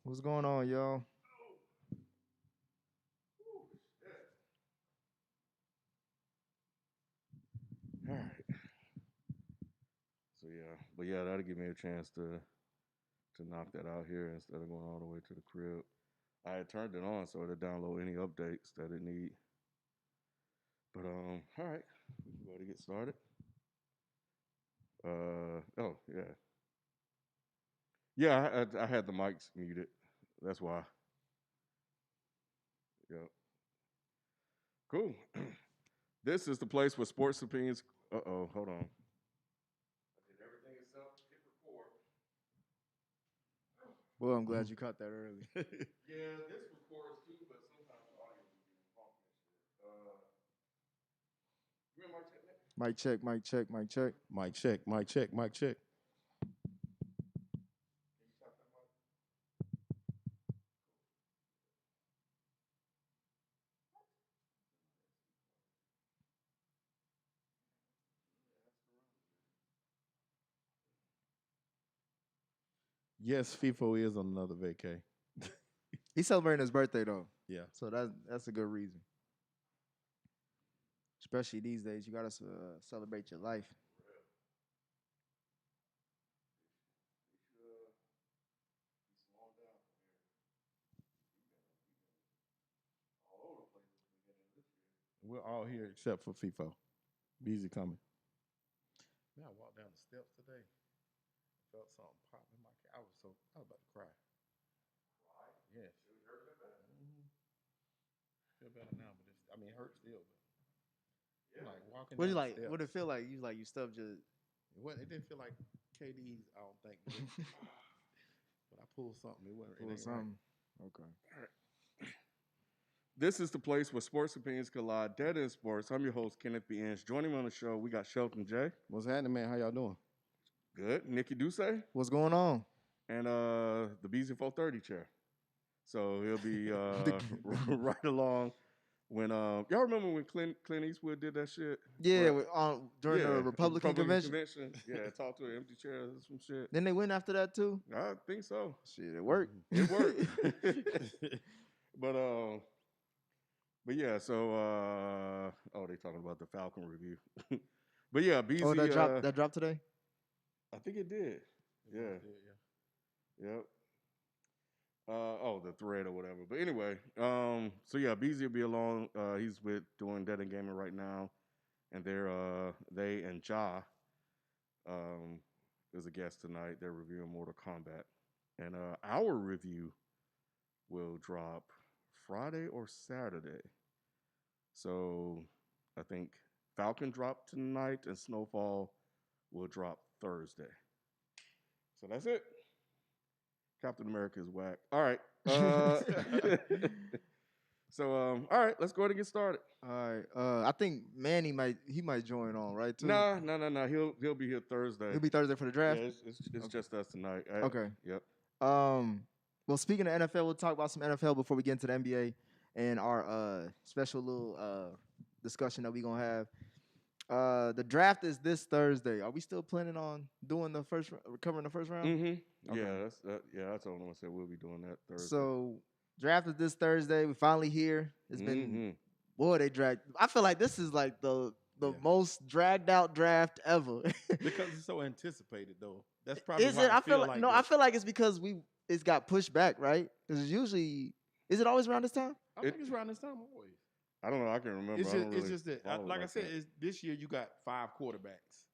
What's going on, y'all? All right. So yeah, but yeah, that'll give me a chance to knock that out here instead of going all the way to the crib. I had turned it on so to download any updates that it need. But all right, we can go to get started. Oh yeah, yeah. I had the mics muted. That's why. Yep. Cool. This is the place where sports opinions. Hold on. I did everything except hit record. Well, I'm glad you caught that early. Yeah, this records too, but sometimes the audio will be funky and shit. You remember my technique? Mic check, mic check, mic check. Mic check, mic check, mic check. Can you tap that mic? Yes, FIFO is on another vacay. He's celebrating his birthday though, Yeah. so that's a good reason. Especially these days, you gotta celebrate your life. For real. We should be slowing down from here. We been all over the place at the beginning of this year. We're all here except for FIFO. Beezy coming. Man, I walked down the steps today. Felt something pop in my car. I was about to cry. Right? Yes. It was hurting that bad. Feel better now, but it hurts still. But Yeah. like walking What down you the like? steps. What it feel like? You like you stuff just. It didn't feel like KD's, I don't think. But I pulled something. It wasn't. It Pull ain't something. Okay. This is the place where sports opinions collide. Dead in sports. I'm your host, Kenneth B. Inch. Joining me on the show, we got Shelton J. What's happening, man? How y'all doing? Good. Nikki Duce. What's going on? And the BZ 430 chair. So he'll be right along when y'all remember when Clint Eastwood did that shit? Yeah, Right. during the Republican convention. Yeah, talk to an empty chair or some shit. Then they win after that too. I think so. Shit, it worked. It worked. but yeah, so they talking about the Falcon review. But yeah, BZ Oh, that dropped. That dropped today. I think it did. Yeah. Yep. The thread or whatever. But anyway, so yeah, BZ will be along. He's with doing Dead and Gaming right now, and they and Ja is a guest tonight. They're reviewing Mortal Kombat, and our review will drop Friday or Saturday. So I think Falcon dropped tonight, and Snowfall will drop Thursday. So that's it. Captain America is whack. All right. So all right, let's go ahead and get started. All right. I think Manny might join on right too. No. He'll be here Thursday. He'll be Thursday for the Yeah, draft. it's okay. Just us tonight. Okay. Yep. Well, speaking of NFL, we'll talk about some NFL before we get into the NBA and our special little discussion that we're gonna have. The draft is this Thursday. Are we still planning on doing covering the first round? Mm-hmm. Okay. Yeah, that's all I'm gonna say. We'll be doing that Thursday. So draft is this Thursday. We finally here. It's been they dragged. I feel like this is like the most dragged out draft ever. Because it's so anticipated, though. That's probably Is why it? I feel like no. I feel like it's because it's got pushed back, right? Because usually, is it always around this time? I think it's around this time always. I don't know. I can remember. It's just that, like I said, this year you got 5 quarterbacks.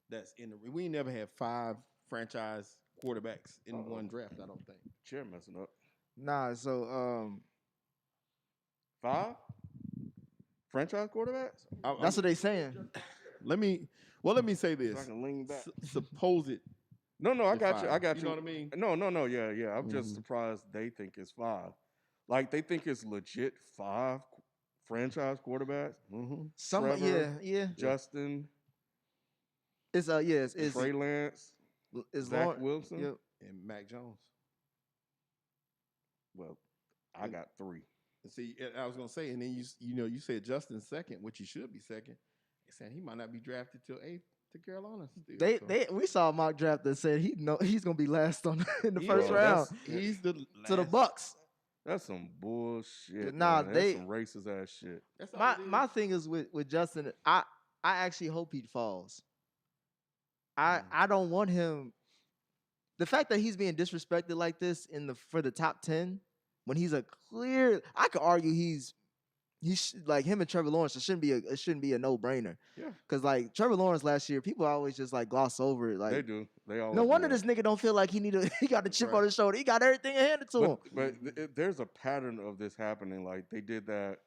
That's in the. We never had 5 franchise quarterbacks in one draft. I don't think. Chair messing up. Nah. So 5 franchise quarterbacks. That's what they saying. Let me say this. I can lean back. Supposed. No, I got you. I got you. You know what I mean? No. Yeah. I'm just surprised they think it's 5. Like they think it's legit 5 franchise quarterbacks. Some Trevor, yeah. Justin. It's it's Trey Lance. It's Zach Wilson. Yep. And Mac Jones. Well, I got 3. See, I was gonna say, and then you said Justin second, which he should be second. They saying he might not be drafted till 8th to Carolina. Still, We saw a mock draft that said he's gonna be last on in the first Well, round He's the last. to the Bucks. That's some bullshit. Nah, Man. That's some racist ass shit. That's all it my is. thing is with Justin. I actually hope he falls. I don't want him. The fact that he's being disrespected like this for the top 10 when he's a clear, I could argue like him and Trevor Lawrence. It shouldn't be a no brainer. Yeah, Cause like Trevor Lawrence last year, people always just like gloss over it. Like they do. They always no do wonder that. this nigga don't feel like he got the chip Right. on his shoulder. He got everything handed to him. But there's a pattern of this happening. Like they did that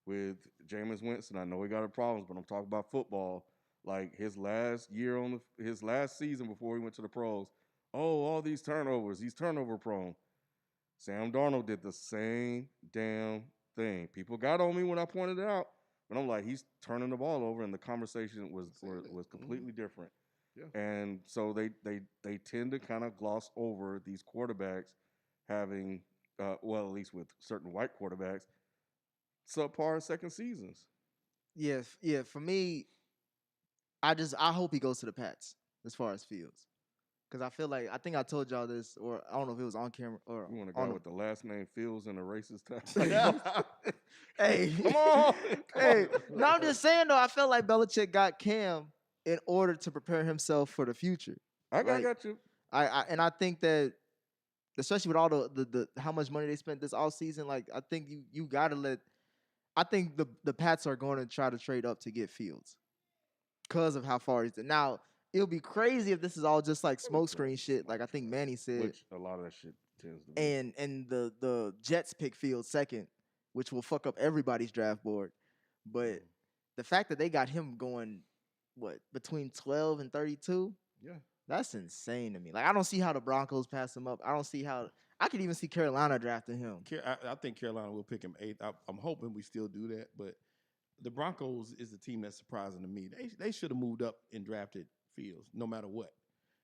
with Jameis Winston. I know he got problems, but I'm talking about football. Like his last year his last season before he went to the pros. Oh, all these turnovers. He's turnover prone. Sam Darnold did the same damn thing. People got on me when I pointed it out, but I'm like, he's turning the ball over, and the conversation was completely different. Yeah. And so they tend to kind of gloss over these quarterbacks having, well, at least with certain white quarterbacks, subpar second seasons. Yeah, for me, I hope he goes to the Pats as far as Fields. Because I think I told y'all this, or I don't know if it was on camera or You want a guy on with the last name Fields and a racist type? Hey, Come on. hey. No, I'm just saying though. I felt like Belichick got Cam in order to prepare himself for the future. I Like, got you. I think that, especially with all the how much money they spent this all season, like I think you gotta let. I think the Pats are going to try to trade up to get Fields because of how far he's now. It'll be crazy if this is all just like smokescreen shit, like I think Manny said. Which a lot of that shit tends to be. And the Jets pick Fields second, which will fuck up everybody's draft board. But the fact that they got him going, between 12 and 32, Yeah. that's insane to me. Like I don't see how the Broncos pass him up. I don't see how. I could even see Carolina drafting him. I think Carolina will pick him 8th. I'm hoping we still do that, but the Broncos is the team that's surprising to me. They should have moved up and drafted Fields, no matter what.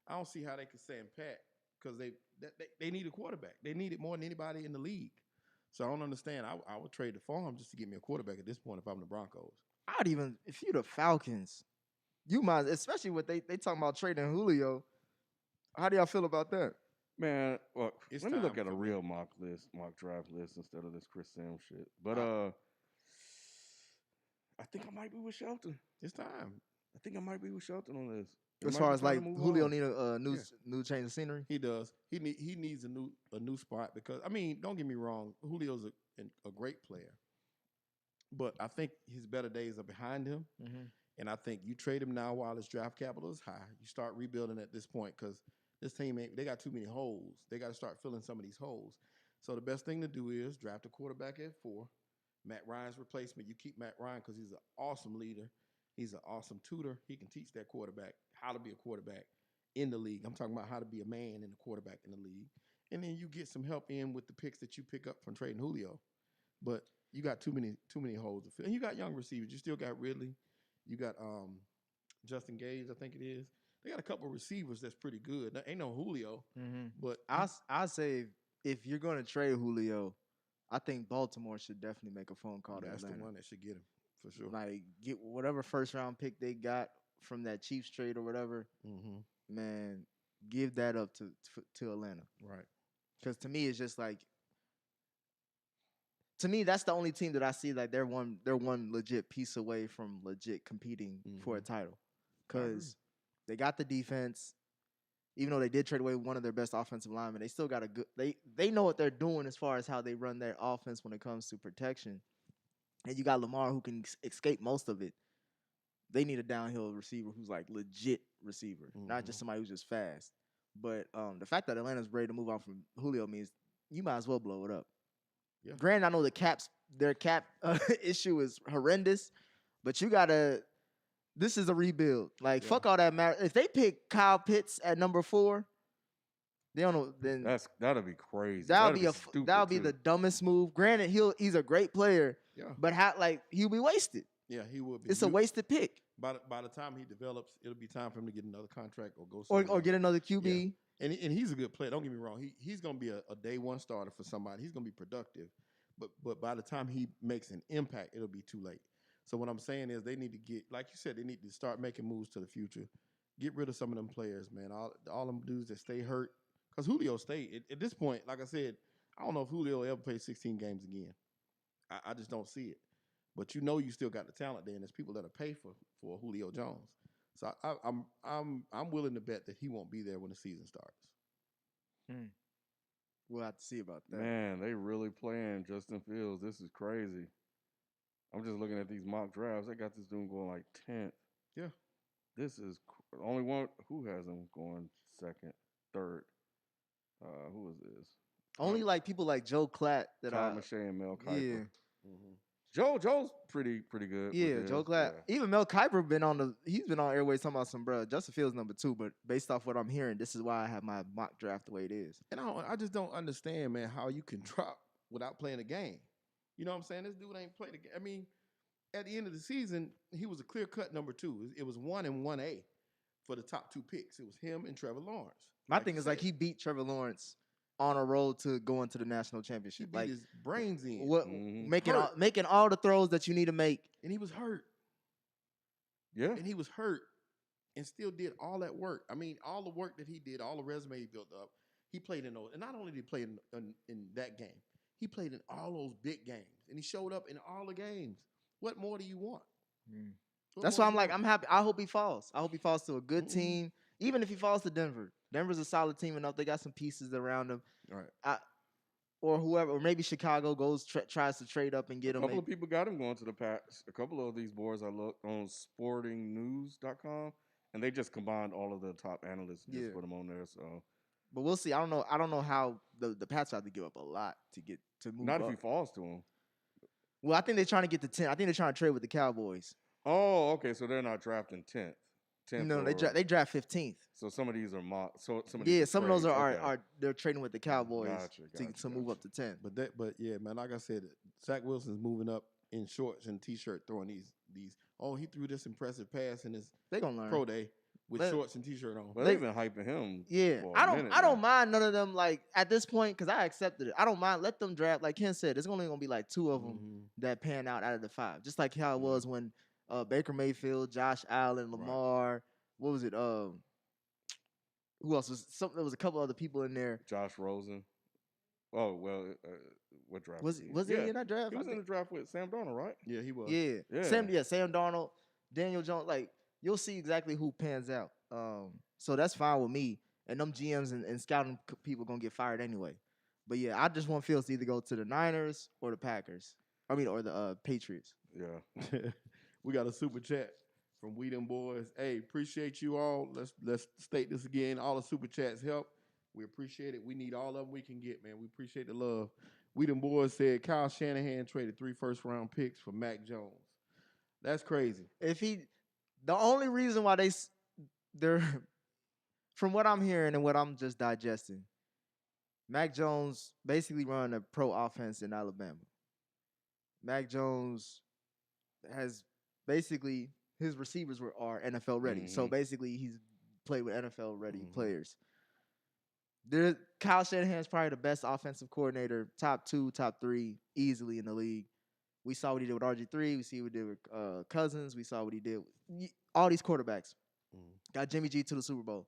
I don't see how they could stand pat because they need a quarterback. They need it more than anybody in the league. So I don't understand. I would trade the farm just to get me a quarterback at this point if I'm the Broncos. I'd even, if you're the Falcons, you might, especially what they talking about trading Julio. How do y'all feel about that? Man, well, It's let me look time at a for me. real mock draft list instead of this Chris Sims shit. But I think I might be with Shelton. It's time. I think I might be with Shelton on this. It As might far be as time like to move Julio on. need a new Yeah. new change of scenery. He does. He needs a new spot because I mean, don't get me wrong. Julio's a great player, but I think his better days are behind him. Mm-hmm. And I think you trade him now while his draft capital is high. You start rebuilding at this point because this team they got too many holes. They got to start filling some of these holes. So the best thing to do is draft a quarterback at 4. Matt Ryan's replacement. You keep Matt Ryan because he's an awesome leader. He's an awesome tutor. He can teach that quarterback how to be a quarterback in the league. I'm talking about how to be a man and a quarterback in the league. And then you get some help in with the picks that you pick up from trading Julio. But you got too many holes to fill. And you got young receivers. You still got Ridley. You got Justin Gage, I think it is. They got a couple of receivers that's pretty good. There ain't no Julio, but I say if you're going to trade Julio, I think Baltimore should definitely make a phone call to that's the Atlanta. one that should get him for sure. Like get whatever first round pick they got from that Chiefs trade or whatever. Man, give that up to Atlanta. Right. Because to me, it's just like, to me, that's the only team that I see like they're one legit piece away from legit competing for a title. Because they got the defense. Even though they did trade away one of their best offensive linemen, they still got a good. They know what they're doing as far as how they run their offense when it comes to protection. And you got Lamar who can escape most of it. They need a downhill receiver who's like legit receiver, not just somebody who's just fast. But the fact that Atlanta's ready to move on from Julio means you might as well blow it up. Yeah. Granted, I know their cap issue is horrendous, but you gotta. This is a rebuild. Like fuck all that matter. If they pick Kyle Pitts at number 4, they don't know. Then that'll be crazy. That'll be the dumbest move. Granted, he's a great player. Yeah. But he'll be wasted. Yeah, he will be. It's a wasted pick. By the time he develops, it'll be time for him to get another contract or go or get another QB. Yeah. And he's a good player. Don't get me wrong. He's going to be a day one starter for somebody. He's going to be productive. But by the time he makes an impact, it'll be too late. So what I'm saying is they need to get, like you said, they need to start making moves to the future. Get rid of some of them players, man. All them dudes that stay hurt. Because Julio stayed. At this point, like I said, I don't know if Julio will ever play 16 games again. I just don't see it. But you know you still got the talent there, and there's people that'll pay for Julio Jones. So I'm willing to bet that he won't be there when the season starts. We'll have to see about that. Man, they really playing Justin Fields. This is crazy. I'm just looking at these mock drafts. They got this dude going like 10th. Yeah. This is only one. Who has him going second, third? Who is this? Only like people like Joe Klatt that Todd McShay and Mel Kiper. Yeah. Joe's pretty good. Yeah, Joe Klatt. Yeah. Even Mel Kiper he's been on airways talking about some bro. Justin Fields number 2, but based off what I'm hearing, this is why I have my mock draft the way it is. And I just don't understand, man, how you can drop without playing a game. You know what I'm saying? This dude ain't played a game. I mean, at the end of the season, he was a clear-cut number 2. It was 1 and 1A for the top 2 picks. It was him and Trevor Lawrence. My thing is like he beat Trevor Lawrence on a road to going to the national He championship. beat Like his brains in. what making all the throws that you need to make. And he was hurt. Yeah. And he was hurt and still did all that work. I mean, all the work that he did, all the resume he built up, he played in those. And not only did he play in that game, he played in all those big games. And he showed up in all the games. What more do you want? That's why I'm like, I'm happy. I hope he falls. I hope he falls to a good team. Even if he falls to Denver. Denver's a solid team enough. They got some pieces around him. All right. Or whoever, or maybe Chicago tries to trade up and get him. A couple of people got him going to the Pats. A couple of these boards I looked on sportingnews.com, and they just combined all of the top analysts and just put them on there. So, but we'll see. I don't know how the Pats have to give up a lot to move. Not up. if he falls to him. Well, I think they're trying to get to 10. I think they're trying to trade with the Cowboys. Oh, okay. So they're not drafting 10th. No, they draft 15th. So some of these are mock. So some of some of those are they're trading with the Cowboys to move up to 10. But yeah, man, like I said, Zach Wilson's moving up in shorts and t-shirt, throwing these. Oh, he threw this impressive pass in his pro day with shorts and t-shirt on. Well, they've been hyping him. Yeah, I don't mind none of them. Like at this point, because I accepted it. I don't mind. Let them draft. Like Ken said, there's only gonna be like 2 of them that pan out of the 5. Just like how it was when Baker Mayfield, Josh Allen, Lamar. Right. What was it? Who else was? There was a couple other people in there. Josh Rosen. Oh well, what draft was he in that draft? He was in the draft with Sam Darnold, right? Yeah, he was. Yeah. Sam Darnold, Daniel Jones. Like you'll see exactly who pans out. So that's fine with me. And them GMs and scouting people gonna get fired anyway. But yeah, I just want Fields to either go to the Niners or the Packers. Or the Patriots. Yeah. We got a super chat from We Them Boys. Hey, appreciate you all. Let's state this again. All the super chats help. We appreciate it. We need all of them we can get, man. We appreciate the love. We Them Boys said Kyle Shanahan traded 3 first-round picks for Mac Jones. That's crazy. The only reason why they're from what I'm hearing and what I'm just digesting, Mac Jones basically run a pro offense in Alabama. Mac Jones has basically his receivers are NFL ready. So basically he's played with NFL ready players. Kyle Shanahan is probably the best offensive coordinator, top 2, top 3, easily in the league. We saw what he did with RG3. We see what he did with Cousins. We saw what he did with all these quarterbacks. Got Jimmy G to the Super Bowl.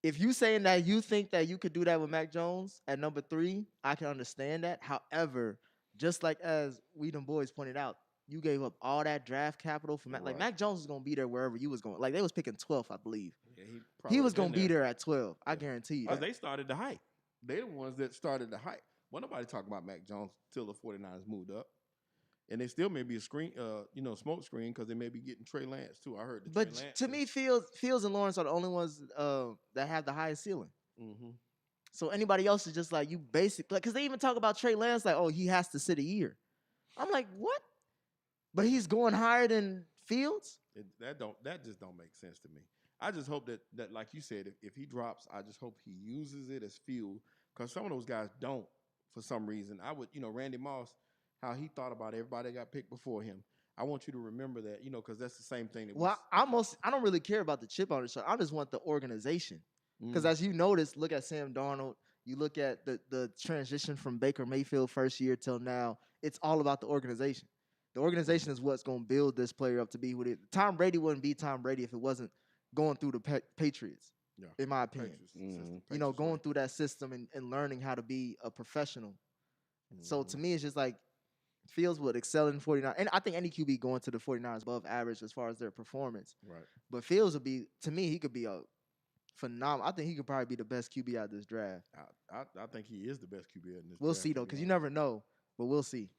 If you saying that you think that you could do that with Mac Jones at number 3, I can understand that. However, just like as We Them Boys pointed out, you gave up all that draft capital for Mac. Right. Like Mac Jones was gonna be there wherever you was going. Like they was picking 12th, I believe. Yeah, he was gonna be there at 12. I guarantee you. Because they started the hype. They the ones that started the hype. Well, nobody talking about Mac Jones till the 49ers moved up. And they still may be a screen, smoke screen because they may be getting Trey Lance too. I heard. But to me, Fields and Lawrence are the only ones that have the highest ceiling. So anybody else is just like you basic, because they even talk about Trey Lance like, oh, he has to sit a year. I'm like, what? But he's going higher than Fields? That just don't make sense to me. I just hope that like you said, if he drops, I just hope he uses it as fuel, because some of those guys don't for some reason. I would, Randy Moss, how he thought about everybody that got picked before him. I want you to remember that, because that's the same thing. I don't really care about the chip on the shoulder. I just want the organization. Because as you notice, look at Sam Darnold. You look at the transition from Baker Mayfield first year till now. It's all about the organization. The organization is what's going to build this player up to be who it is. Tom Brady wouldn't be Tom Brady if it wasn't going through the Patriots, Yeah. in my opinion. Going through that system and learning how to be a professional. So to me, it's just like Fields would excel in 49. And I think any QB going to the 49ers above average as far as their performance. Right. But Fields would be, to me, he could be a phenomenal. I think he could probably be the best QB out of this draft. I think he is the best QB in this. We'll draft, see though, because you never know. But we'll see.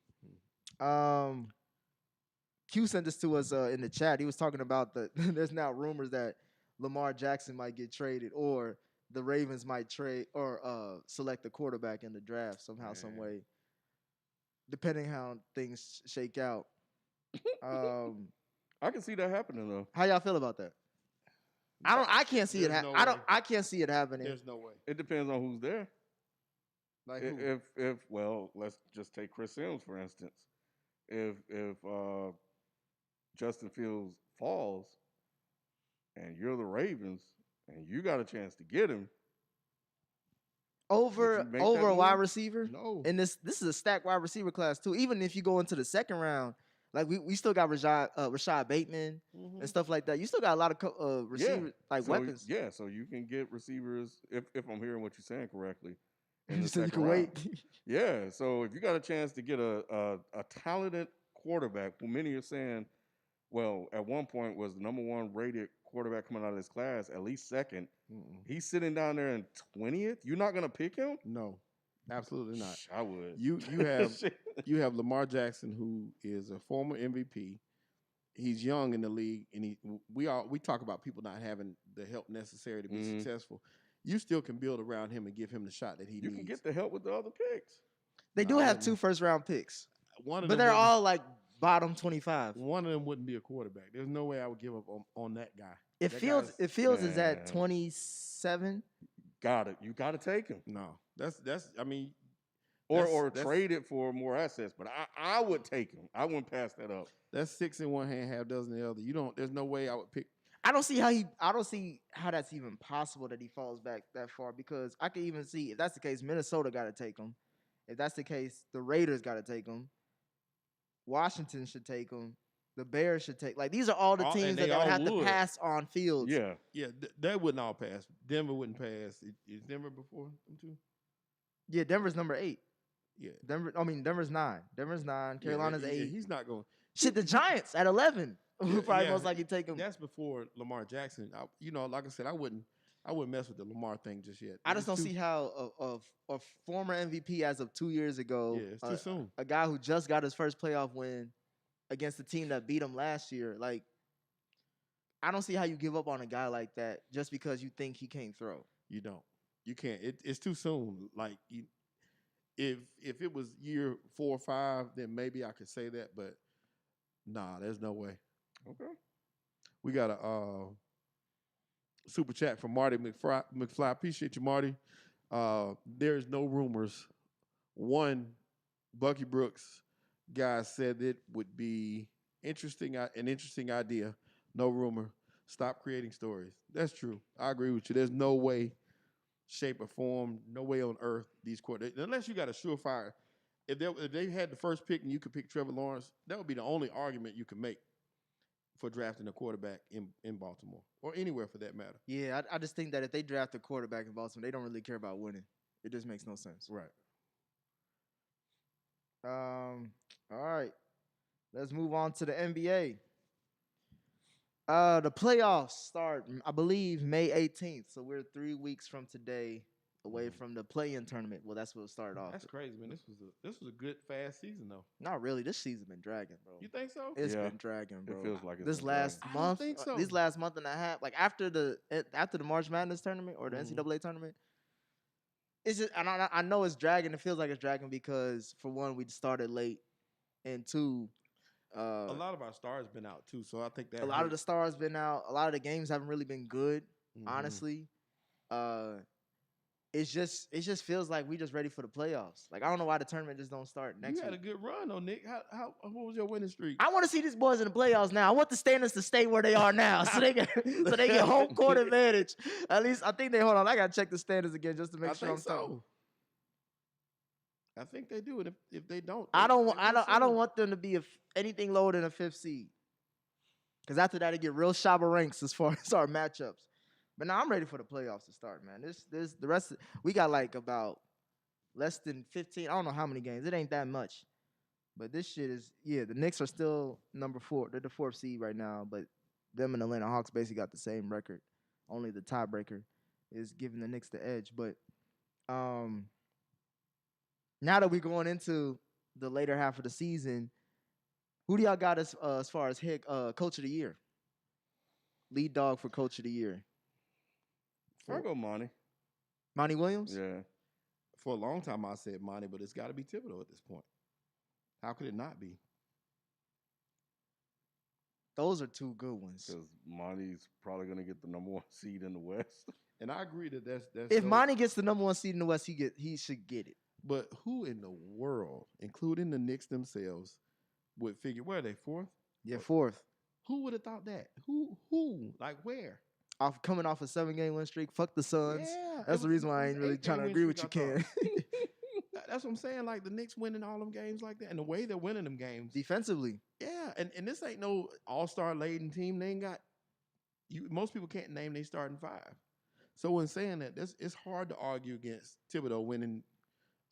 Q sent this to us in the chat. He was talking about there's now rumors that Lamar Jackson might get traded, or the Ravens might trade or select a quarterback in the draft somehow, some way, depending how things shake out. I can see that happening though. How y'all feel about that? I can't see it. I can't see it happening. There's no way. It depends on who's there. Like who? If well, let's just take Chris Sims for instance. If Justin Fields falls, and you're the Ravens, and you got a chance to get him over a wide receiver. No. And this is a stacked wide receiver class too. Even if you go into the second round, like we still got Rashad Bateman and stuff like that. You still got a lot of receivers weapons. Yeah, so you can get receivers if I'm hearing what you're saying correctly. You said you can wait. Yeah, so if you got a chance to get a talented quarterback, who many are saying, well, at one point was the number one rated quarterback coming out of this class, at least second. He's sitting down there in 20th. You're not gonna pick him? No, absolutely not. I would. You have Lamar Jackson, who is a former MVP. He's young in the league, and we talk about people not having the help necessary to be successful. You still can build around him and give him the shot that he needs. You can get the help with the other picks. They do have 2 first-round picks, but they're all like bottom 25. One of them wouldn't be a quarterback. There's no way I would give up on that guy. If Fields is at 27, got it. You got to take him. No, that's. I mean, or trade it for more assets. But I would take him. I wouldn't pass that up. That's 6 in one hand, half dozen in the other. You don't. There's no way I would pick. I don't see how that's even possible that he falls back that far, because I could even see if that's the case, Minnesota got to take him. If that's the case, the Raiders got to take him. Washington should take him. The Bears should take. Like, these are all the teams that would have to pass on Fields. Yeah, they wouldn't all pass. Denver wouldn't pass. Is Denver before them too? Yeah, Denver's number 8. Yeah, Denver's 9. Denver's 9. Carolina's 8. Yeah, he's not going. Shit, the Giants at 11. Who probably most likely take him. That's before Lamar Jackson. Like I said, I wouldn't mess with the Lamar thing just yet. I just don't see how a former MVP as of 2 years ago, it's too soon. A guy who just got his first playoff win against the team that beat him last year, like, I don't see how you give up on a guy like that just because you think he can't throw. You don't. You can't. It's too soon. Like, if it was year 4 or 5, then maybe I could say that, but nah, there's no way. Okay. We got a super chat from Marty McFly. Appreciate you, Marty. There's no rumors. One, Bucky Brooks guy said it would be an interesting idea. No rumor. Stop creating stories. That's true. I agree with you. There's no way, shape, or form, no way on earth these quarterbacks, unless you got a surefire. If they had the first pick and you could pick Trevor Lawrence, that would be the only argument you could make for drafting a quarterback in Baltimore or anywhere for that matter. Yeah, I just think that if they draft a quarterback in Baltimore, they don't really care about winning. It just makes no sense. Right. All right. Let's move on to the NBA. The playoffs start, I believe, May 18th. So we're 3 weeks from today away from the play-in tournament. Well, that's what it started off. That's crazy, man. This was a good fast season though. Not really. This season's been dragging, bro. You think so? It's been dragging, bro. It feels like it's this last dragging. month. I don't think so. These last month and a half, like after the March Madness tournament or the NCAA tournament, it's just, and I know it's dragging. It feels like it's dragging because, for one, we started late, and two, a lot of our stars been out too. So I think that a lot of the stars been out. A lot of the games haven't really been good, honestly. It just feels like we just ready for the playoffs. Like, I don't know why the tournament just don't start next week. You had a good run though, Nick. What was your winning streak? I want to see these boys in the playoffs now. I want the standings to stay where they are now, so they get home court advantage. At least I think they hold on. I gotta check the standings again just to make sure I'm talking. I think they do. And if they don't, I don't they will want them to be anything lower than a 5th seed. Because after that, it get real shabba ranks as far as our matchups. But now I'm ready for the playoffs to start, man. This the rest. We got like about less than 15. I don't know how many games. It ain't that much. But this shit is The Knicks are still number 4. They're the 4th seed right now. But them and the Atlanta Hawks basically got the same record. Only the tiebreaker is giving the Knicks the edge. But now that we're going into the later half of the season, who do y'all got as far as coach of the year? Lead dog for coach of the year. I go Monty. Monty Williams? Yeah. For a long time, I said Monty, but it's got to be Thibodeau at this point. How could it not be? Those are two good ones. Because Monty's probably going to get the number 1 seed in the West. And I agree that that's If Monty gets the number 1 seed in the West, he should get it. But who in the world, including the Knicks themselves, would figure, where are they, 4th? Yeah, 4th. Who would have thought that? Who? Like where? Coming off a 7-game win streak. Fuck the Suns. Yeah, That's the reason why I ain't really trying to agree with you, Ken. That's what I'm saying. Like the Knicks winning all them games like that, and the way they're winning them games Defensively. Yeah, and this ain't no all-star laden team. They ain't got most people can't name their starting 5. So in saying that, it's hard to argue against Thibodeau winning.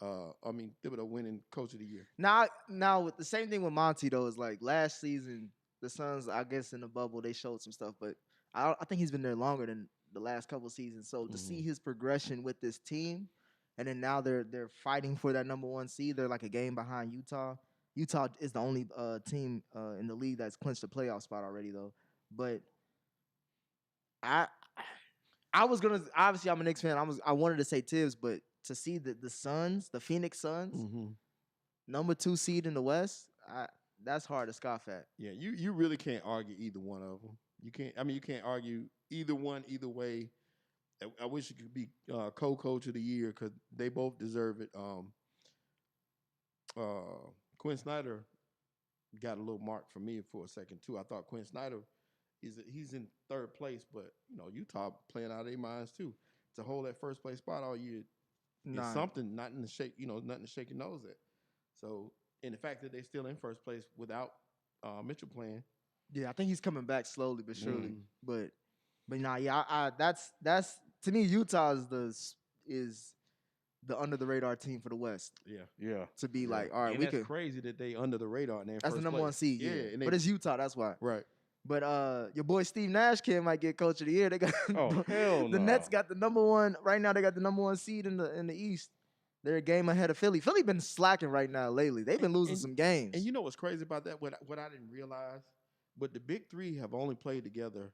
Thibodeau winning Coach of the Year. Now with the same thing with Monty though is like last season the Suns, I guess in the bubble they showed some stuff, but I think he's been there longer than the last couple of seasons. So to see his progression with this team, and then now they're fighting for that number 1 seed. They're like a game behind Utah. Utah is the only team in the league that's clinched a playoff spot already though. But I was gonna, obviously I'm a Knicks fan. I wanted to say Tibbs, but to see the Suns, the Phoenix Suns, number 2 seed in the West, that's hard to scoff at. Yeah, you really can't argue either one of them. You can't. I mean, you can't argue either one either way. I wish it could be co-coach of the year because they both deserve it. Quinn Snyder got a little mark for me for a second too. I thought Quinn Snyder he's in 3rd place, but Utah playing out of their minds too. To hold that 1st place spot all year is something, nothing to shake your nose at. So, and the fact that they're still in 1st place without Mitchell playing. Yeah, I think he's coming back slowly but surely. But that's to me Utah is the under the radar team for the West. Yeah. To be like, all right, and that's crazy that they under the radar and they're that's the number 1 seed. Yeah, but it's Utah. That's why. Right. But your boy Steve Nash might get coach of the year. They got hell the no. Nets got the number 1 right now. They got the number 1 seed in the East. They're a game ahead of Philly. Philly been slacking right now lately. They've been losing some games. And you know what's crazy about that? What I didn't realize, but the big 3 have only played together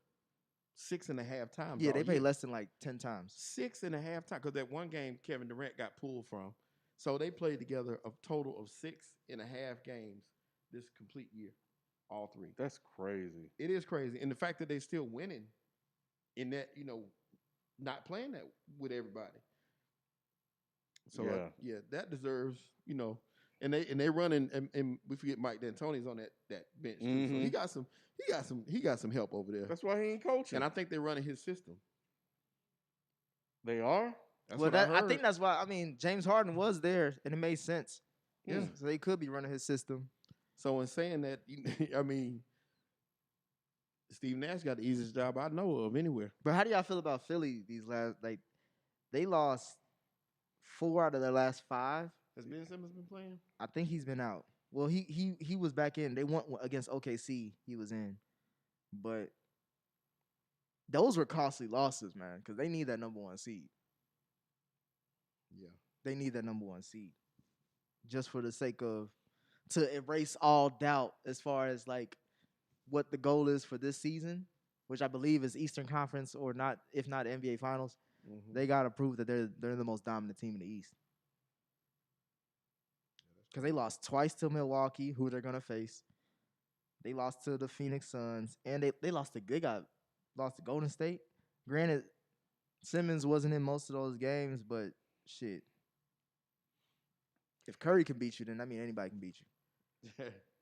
6.5 times. Yeah, they played less than like 10 times. 6.5 times because that one game Kevin Durant got pulled from. So they played together a total of 6.5 games this complete year. All 3. That's crazy. It is crazy. And the fact that they're still winning in that, not playing that with everybody. So that deserves, and they running and we forget Mike D'Antoni's on that bench too. So he got some help over there. That's why he ain't coaching. And I think they're running his system. They are? That's what I heard. I think that's why. I mean, James Harden was there and it made sense. Yeah. So they could be running his system. So in saying that, I mean, Steve Nash got the easiest job I know of anywhere. But how do y'all feel about Philly these last, they lost 4 out of their last 5. Has Ben Simmons been playing? I think he's been out. Well, he was back in. They won against OKC. He was in. But those were costly losses, man, because they need that number 1 seed. Yeah. They need that number 1 seed. Just for the sake of, to erase all doubt as far as like what the goal is for this season, which I believe is Eastern Conference or not, if not NBA Finals. They got to prove that they're the most dominant team in the East. Because they lost twice to Milwaukee, who they're going to face. They lost to the Phoenix Suns, and they lost to Golden State. Granted, Simmons wasn't in most of those games, but shit. If Curry can beat you, then I mean anybody can beat you.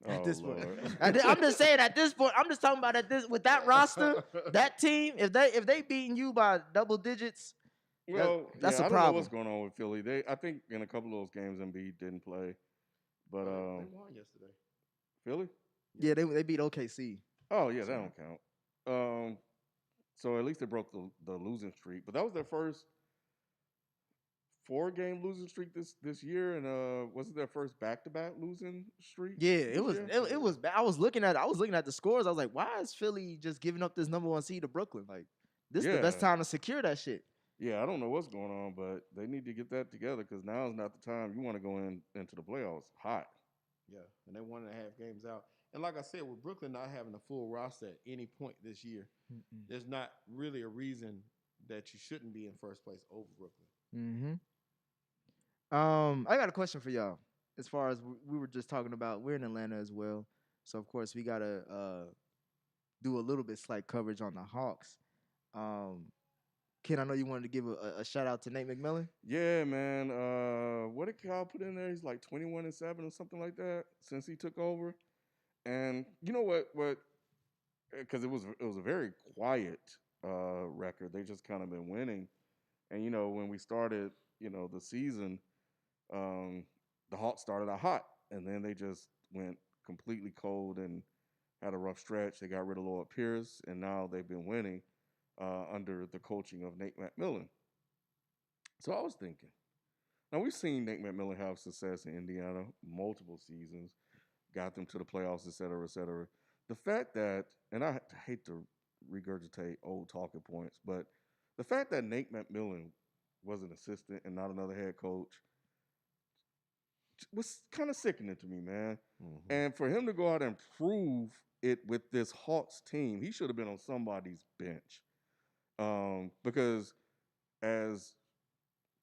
At this point, I'm just saying. At this point, I'm just talking about with that roster, that team. If they beating you by double digits, Well, That's yeah, a I don't know what's problem. going on with Philly. I think in a couple of those games, Embiid didn't play, but They won yesterday. Philly. Yeah, they beat OKC. Oh yeah, that So don't count. Um, so at least they broke the losing streak, but that was their first 4 game losing streak this year, and was it their first back to back losing streak yeah, it this was year? it was bad. I was looking at the scores. I was like, why is Philly just giving up this number one seed to Brooklyn? Like, this is the Yeah, best time to secure that shit. yeah. I don't know what's going on, but they need to get that together because now is not the time you want to go into the playoffs hot. Yeah, and they 1.5 games out. And like I said, with Brooklyn not having a full roster at any point this year, there's not really a reason that you shouldn't be in first place over Brooklyn. Mm-hmm. I got a question for y'all. As far as we were just talking about, we're in Atlanta as well, so of course we gotta do a little bit slight coverage on the Hawks. Um, Ken, I know you wanted to give a shout out to Nate McMillan. Yeah, man. What did Cal put in there? He's like 21-7 or something like that since he took over. And you know what? Because it was a very quiet record. They just kind of been winning. And when we started, the season, um, the Hawks started out hot, and then they just went completely cold and had a rough stretch. They got rid of Lloyd Pierce, and now they've been winning under the coaching of Nate McMillan. So I was thinking, now we've seen Nate McMillan have success in Indiana multiple seasons, got them to the playoffs, et cetera, et cetera. The fact that, and I hate to regurgitate old talking points, but the fact that Nate McMillan was an assistant and not another head coach was kind of sickening to me, man. Mm-hmm. And for him to go out and prove it with this Hawks team, he should have been on somebody's bench. Because as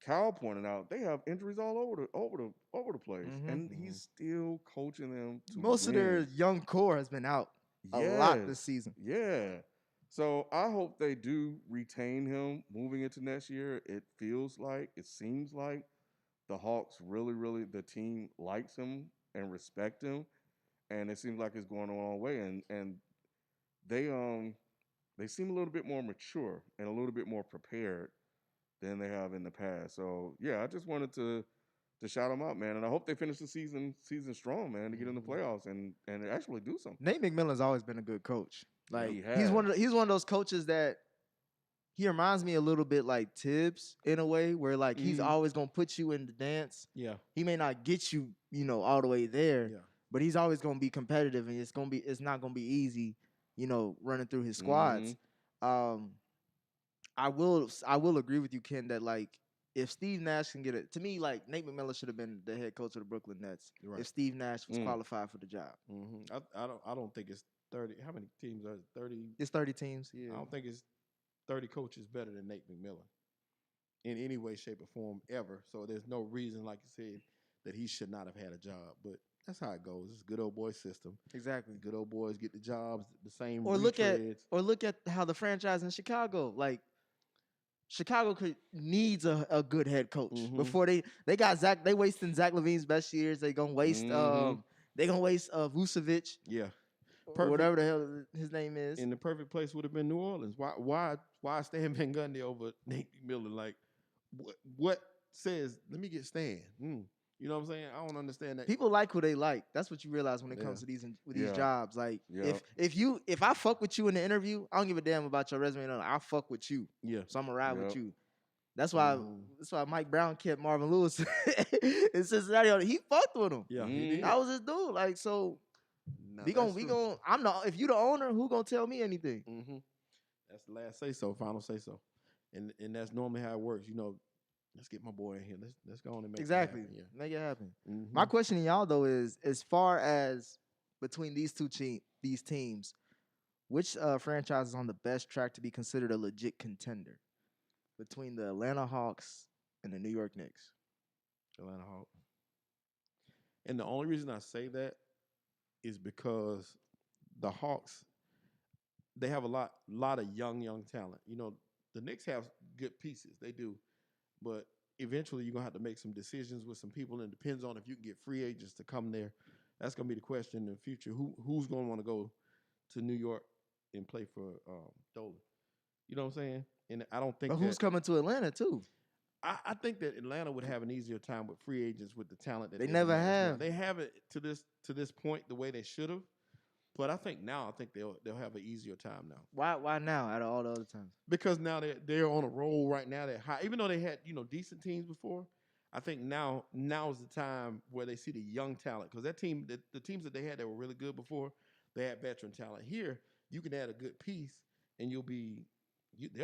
Cal pointed out, they have injuries all over the place, Mm-hmm. and he's still coaching them to Most of their win. young core has been out a lot this Yes, season. yeah. So I hope they do retain him moving into next year. It seems like the Hawks really, really, the team likes him and respect him, and it seems like it's going a long way. And they they seem a little bit more mature and a little bit more prepared than they have in the past. So yeah, I just wanted to shout them out, man, and I hope they finish the season strong, man, to get in the playoffs and actually do something. Nate McMillan's always been a good coach. Like He he's one of those coaches that he reminds me a little bit like Tibbs in a way, where like he's Mhm. always gonna put you in the dance. Yeah, He may not get you, all the way there, yeah. but he's always gonna be competitive, and it's not gonna be easy, running through his squads. Mhm. Um, I will agree with you, Ken, that like if Steve Nash can get it, to me, like Nate McMillan should have been the head coach of the Brooklyn Nets Right. if Steve Nash was Mm. qualified for the job. Mm-hmm. I don't think it's 30. How many teams are it? 30? It's 30 teams. Yeah. I don't think it's 30 coaches better than Nate McMillan in any way, shape, or form ever. So there's no reason, like you said, that he should not have had a job. But that's how it goes. It's a good old boy system. Exactly. Good old boys get the jobs, the same Or look at retreads. how the franchise in Chicago, like Chicago needs a good head coach Mhm. before they got Zach. They wasting Zach Levine's best years. They gonna waste Mhm. Vucevic Yeah. or Perfect. whatever the hell his name is. And the perfect place would have been New Orleans. Why Stan Van Gundy over Nate McMillan? Like, what says, let me get Stan? You know what I'm saying? I don't understand that. People like who they like. That's what you realize when it comes Yeah. to these Yeah. jobs. Like Yep. if I fuck with you in the interview, I don't give a damn about your resume. No, I fuck with you, Yeah. so I'm gonna ride with Yep. you. That's why Mhm. Mike Brown kept Marvin Lewis in Cincinnati. He fucked with him. Yeah, Mhm. he did. That was his dude. Like, so Nah, we that's gonna true. if you the owner, who gonna tell me anything? Mhm. That's the last say so, final say so, and that's normally how it works. Let's get my boy in here. Let's go on and make Exactly. it happen. Yeah. Make it happen. Mhm. My question to y'all though is, as far as between these these teams, which franchise is on the best track to be considered a legit contender between the Atlanta Hawks and the New York Knicks? Atlanta Hawks. And the only reason I say that is because the Hawks, they have a lot of young talent. The Knicks have good pieces. They do. But eventually you're gonna have to make some decisions with some people, and it depends on if you can get free agents to come there. That's gonna be the question in the future. Who's gonna want to go to New York and play for Dolan? You know what I'm saying? And I don't But think who's that coming to Atlanta too? I think that Atlanta would have an easier time with free agents with the talent that They they never amass now. have. They haven't to this point the way they should have. But I think they'll have an easier time now Why now out of all the other times? because now they're on a roll right now. They're high, even though they had decent teams before. I think now is the time where they see the young talent because that team the teams that they had that were really good before they had veteran talent. Here you can add a good piece and they'll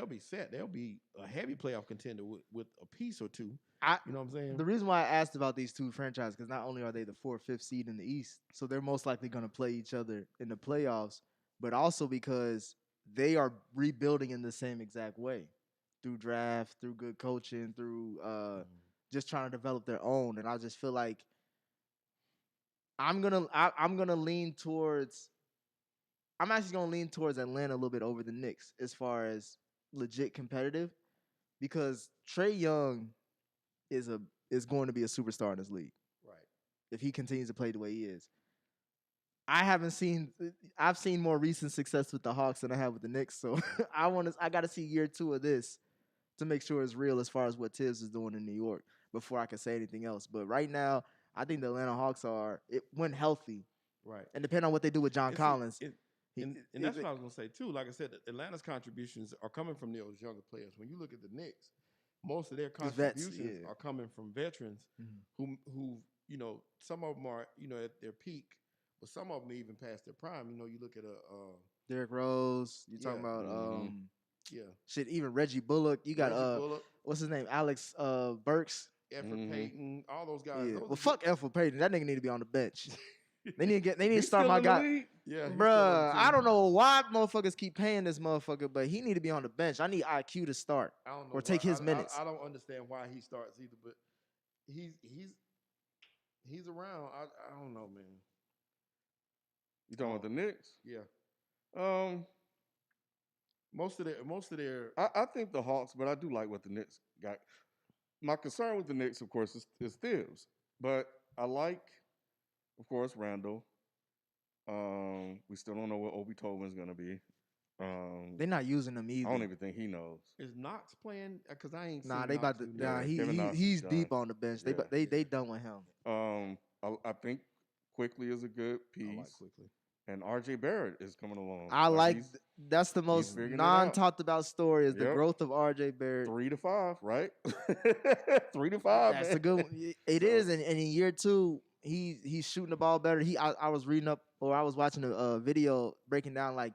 be set. They'll be a heavy playoff contender with a piece or two. I You know what I'm saying? The reason why I asked about these two franchises because not only are they the 4th, 5th seed in the East, so they're most likely going to play each other in the playoffs, but also because they are rebuilding in the same exact way through draft, through good coaching, through just trying to develop their own. And I just feel like I'm gonna lean towards. I'm actually gonna lean towards Atlanta a little bit over the Knicks as far as legit competitive because Trey Young is going to be a superstar in this league Right. if he continues to play the way he is. I've seen more recent success with the Hawks than I have with the Knicks, so I got to see year 2 of this to make sure it's real as far as what Tibbs is doing in New York before I can say anything else. But right now, I think the Atlanta Hawks when healthy, Right. and depending on what they do with John It's Collins. and that's what I was gonna say too. Like I said, Atlanta's contributions are coming from those younger players. When you look at the Knicks, most of their It's vets, contributions yeah. are coming from veterans who some of them are at their peak, but some of them even past their prime. You look at Derrick Rose, you talking Yeah. about yeah, shit, even Reggie Bullock. You got Reggie Bullock, what's his name? Alex Burks. Effort Payton, all those guys. Yeah. Those Well, fuck Alfred Payton. That nigga need to be on the bench. They need to He's start still my in the guy. league? Yeah, he's still on the Bruh, team. I don't know why motherfuckers keep paying this motherfucker, but he need to be on the bench. I need IQ to start I don't know or take why- his minutes. I don't understand why he starts either, but he's around. I don't know, man. You talking about the Knicks? Yeah, Um, most of their I think the Hawks, but I do like what the Knicks got. My concern with the Knicks, of course, is Thibs, but I like, of course, Randall. We still don't know what Obi Toppin's gonna be. They're not using him I either. don't even think he knows. is Knox playing because I ain't. Nah, seen they Knox about to. do Nah, nothing. Kevin Knox is he's done. deep on the bench. Yeah. They done with him. I think Quickly is a good piece, I like quickly. and RJ Barrett is coming along. I like he's that's the most figuring it out. non-talked about story is the Yep. growth of RJ Barrett. 3 to 5, right? 3 to 5. That's man. a good one. It So- is, and in year 2, he's shooting the ball better. I was reading up or I was watching a video breaking down like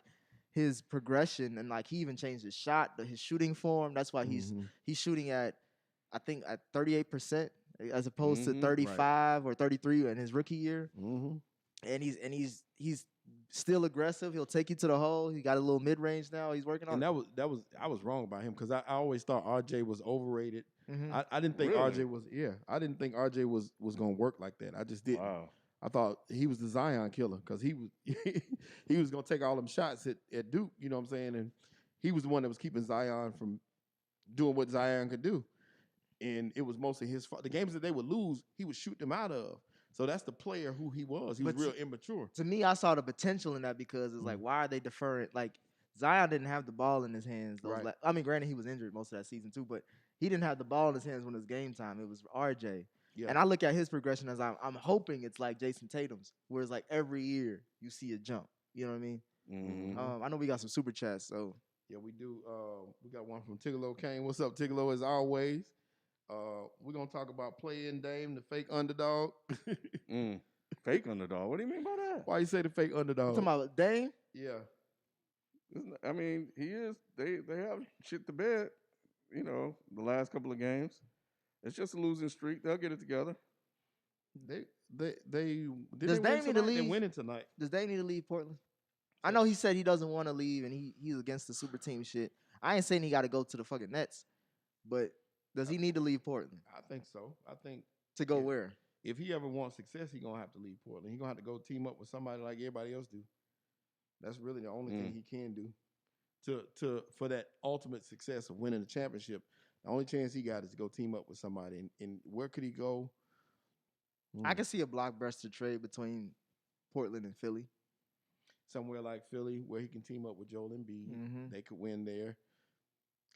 his progression and like he even changed his shot, his shooting form. That's why he's shooting at I think at 38% as opposed to Mhm, 35 or 33 in his rookie year. Mm-hmm. And he's still aggressive. He'll take you to the hole. He got a little mid range now. He's working on. And it. that was I was wrong about him because I always thought RJ was overrated. Mhm. I didn't think Really? RJ was I didn't think RJ was gonna work like that. I just didn't. Wow. I thought he was the Zion killer because he was he was gonna take all them shots at Duke. You know what I'm saying? And he was the one that was keeping Zion from doing what Zion could do. And it was mostly his fault. The games that they would lose, he would shoot them out of. So that's the player who he was. He was But real immature. To me, I saw the potential in that because it's like, why are they deferring? Like Zion didn't have the ball in his hands. Right. I mean, granted, he was injured most of that season too, but he didn't have the ball in his hands when it was game time. It was RJ. Yeah. And I look at his progression as I'm hoping it's like Jason Tatum's, where it's like every year you see a jump. You know what I mean? Mhm. I know we got some super chats, so Yeah, we do. We got one from Tigolo Kane. What's up, Tigolo? As always. We're gonna talk about play-in Dame, the fake underdog. Fake underdog. What do you mean by that? Why you say the fake you underdog? talking about Dame? Yeah. I mean, he is. They have shit to bet. You know, the last couple of games. It's just a losing streak. They'll get it together. They Does they Dame win need to tonight? They're leave? winning tonight. Does Dame need to leave Portland? I know he said he doesn't want to leave and he's against the super team shit. I ain't saying he got to go to the fucking Nets, but does he need to leave Portland I think so. I think to go Yeah. where? if he ever wants success, he gonna have to leave Portland. He gonna have to go team up with somebody like everybody else do. That's really the only thing he can do for that ultimate success of winning the championship. The only chance he got is to go team up with somebody. And where could he go? I can see a blockbuster trade between Portland and Philly. Somewhere like Philly where he can team up with Joel Embiid. Mhm. They could win there.